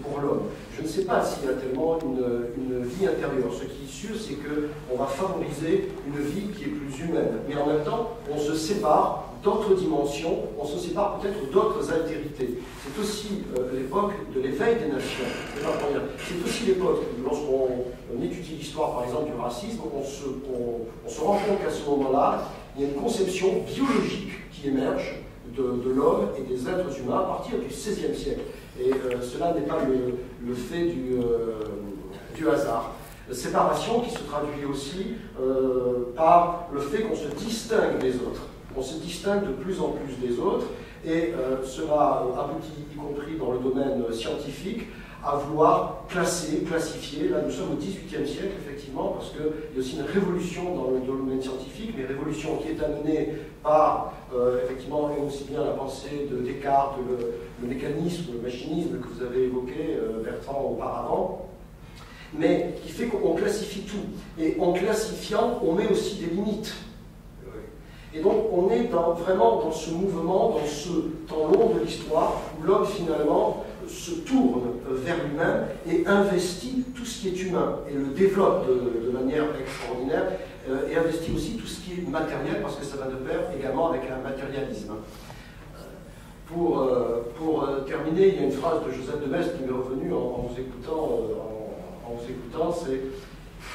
pour l'homme. Je ne sais pas s'il y a tellement une vie intérieure. Ce qui est sûr, c'est qu'on va favoriser une vie qui est plus humaine. Mais en même temps, on se sépare d'autres dimensions, on se sépare peut-être d'autres altérités. C'est aussi l'époque de l'éveil des nations. C'est aussi l'époque, lorsqu'on étudie l'histoire, par exemple, du racisme, on se rend compte qu'à ce moment-là, il y a une conception biologique qui émerge de l'homme et des êtres humains à partir du XVIe siècle. Et cela n'est pas le fait du hasard. Séparation qui se traduit aussi par le fait qu'on se distingue des autres. On se distingue de plus en plus des autres, et cela aboutit, y compris dans le domaine scientifique, à vouloir classifier. Là, nous sommes au XVIIIe siècle, effectivement, parce qu'il y a aussi une révolution dans le domaine scientifique, mais révolution qui est amenée par, effectivement, et aussi bien la pensée de Descartes, le mécanisme, le machinisme que vous avez évoqué, Bertrand, auparavant. mais qui fait qu'on classifie tout. Et en classifiant, on met aussi des limites. Et donc on est vraiment dans ce mouvement, dans ce temps long de l'histoire, où l'homme finalement se tourne vers lui-même et investit tout ce qui est humain, et le développe de manière extraordinaire, et investit aussi tout ce qui est matériel, parce que ça va de pair également avec un matérialisme. Pour terminer, il y a une phrase de Joseph de Maistre qui m'est revenue en vous écoutant, c'est,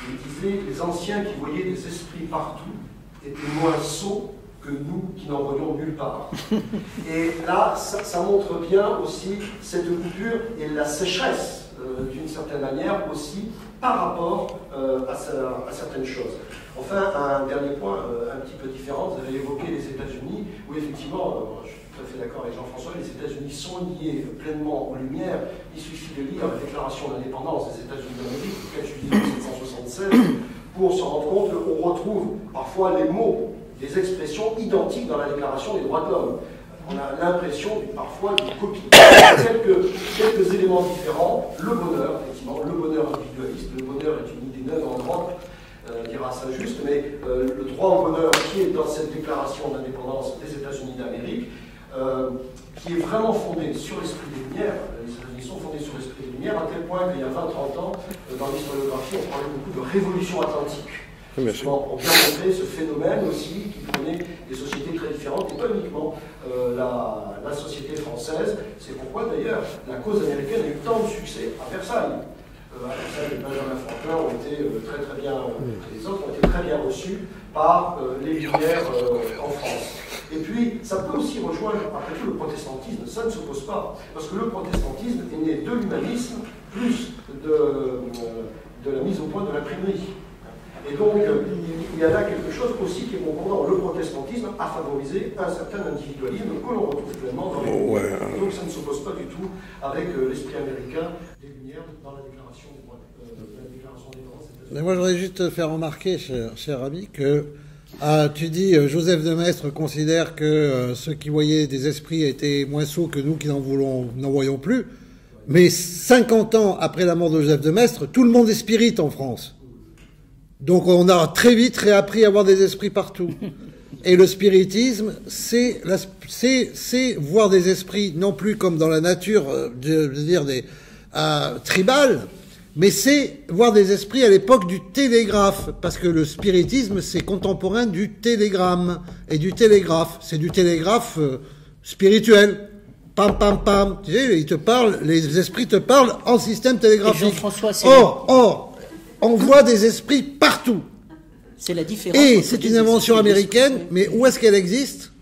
il disait « Les anciens qui voyaient des esprits partout étaient moins sots que nous qui n'en voyons nulle part. » Et là, ça montre bien aussi cette coupure et la sécheresse, d'une certaine manière aussi, par rapport à certaines choses. Enfin, un dernier point un petit peu différent, vous avez évoqué les États-Unis, où effectivement, je suis tout à fait d'accord avec Jean-François, les États-Unis sont liés pleinement aux Lumières. Il suffit de lire la Déclaration d'indépendance des États-Unis d'Amérique, auquel je dis 1776, pour se rendre compte qu'on retrouve parfois les mots, des expressions identiques dans la Déclaration des droits de l'homme. On a l'impression parfois de copier quelques éléments différents. Le bonheur, effectivement, le bonheur individualiste, le bonheur est une idée neuve en Europe, dira Saint-Just, mais le droit au bonheur qui est dans cette déclaration d'indépendance des États-Unis d'Amérique, qui est vraiment fondé sur l'esprit des Lumières. Les États-Unis sont fondés sur l'esprit des Lumières, à tel point qu'il y a 20-30 ans, dans l'historiographie, on parlait beaucoup de révolution atlantique. Pour bien montrer ce phénomène aussi qui prenait des sociétés très différentes, et pas uniquement la société française. C'est pourquoi d'ailleurs la cause américaine a eu tant de succès à Versailles. À Versailles, Benjamin Franklin ont été très bien, les autres ont été très bien reçus par les Lumières en France. Et puis, ça peut aussi rejoindre, après tout, le protestantisme. Ça ne s'oppose pas, parce que le protestantisme est né de l'humanisme, plus de la mise au point de l'imprimerie. Et donc, il y a là quelque chose aussi qui est concordant. Le protestantisme a favorisé un certain individualisme que l'on retrouve pleinement dans les Lumières. Donc, ça ne s'oppose pas du tout avec l'esprit américain des Lumières dans la Déclaration des droits Mais moi, je voudrais juste te faire remarquer, cher ami, que tu dis Joseph de Maistre considère que ceux qui voyaient des esprits étaient moins sots que nous qui n'en voyons plus. Mais 50 ans après la mort de Joseph de Maistre, tout le monde est spirit en France. Donc on a très vite réappris à avoir des esprits partout. Et le spiritisme, c'est voir des esprits, non plus comme dans la nature, je veux dire, tribales, mais c'est voir des esprits à l'époque du télégraphe, parce que le spiritisme, c'est contemporain du télégramme et du télégraphe. C'est du télégraphe spirituel. Pam, pam, pam. Tu sais, ils te parlent, les esprits te parlent en système télégraphique. Jean-François, on voit des esprits partout. C'est la différence. Et c'est une invention américaine, mais où est-ce qu'elle existe?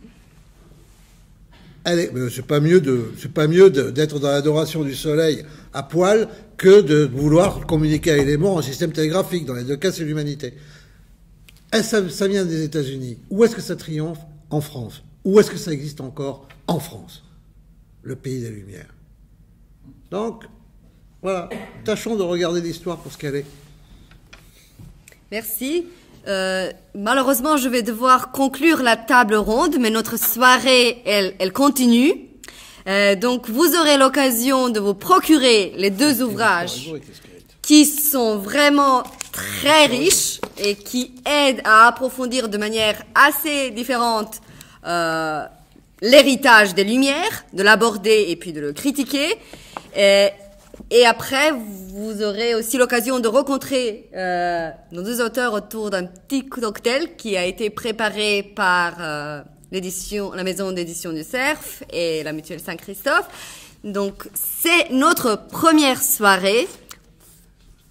C'est pas mieux d'être dans l'adoration du soleil à poil que de vouloir communiquer avec les morts en système télégraphique. Dans les deux cas, c'est l'humanité. Ça vient des États-Unis. Où est-ce que ça triomphe? En France. Où est-ce que ça existe encore? En France. Le pays des Lumières. Donc, voilà. Tâchons de regarder l'histoire pour ce qu'elle est. Merci. Malheureusement, je vais devoir conclure la table ronde, mais notre soirée, elle continue. Donc, vous aurez l'occasion de vous procurer les deux ouvrages qui sont vraiment très riches et qui aident à approfondir de manière assez différente l'héritage des Lumières, de l'aborder et puis de le critiquer. Et après, vous aurez aussi l'occasion de rencontrer nos deux auteurs autour d'un petit cocktail qui a été préparé par la maison d'édition du Cerf et la mutuelle Saint-Christophe. Donc, c'est notre première soirée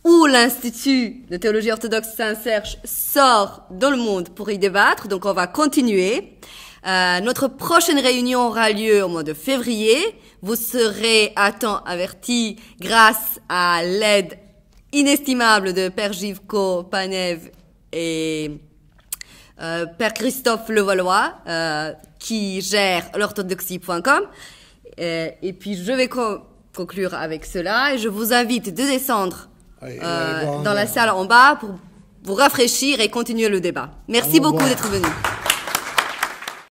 où l'Institut de théologie orthodoxe Saint-Serge sort dans le monde pour y débattre. Donc, on va continuer. Notre prochaine réunion aura lieu au mois de février. Vous serez à temps avertis grâce à l'aide inestimable de Père Givko Panev et Père Christophe Levallois qui gère l'orthodoxie.com. Et puis je vais conclure avec cela et je vous invite de descendre dans la salle en bas pour vous rafraîchir et continuer le débat. Merci beaucoup d'être venus.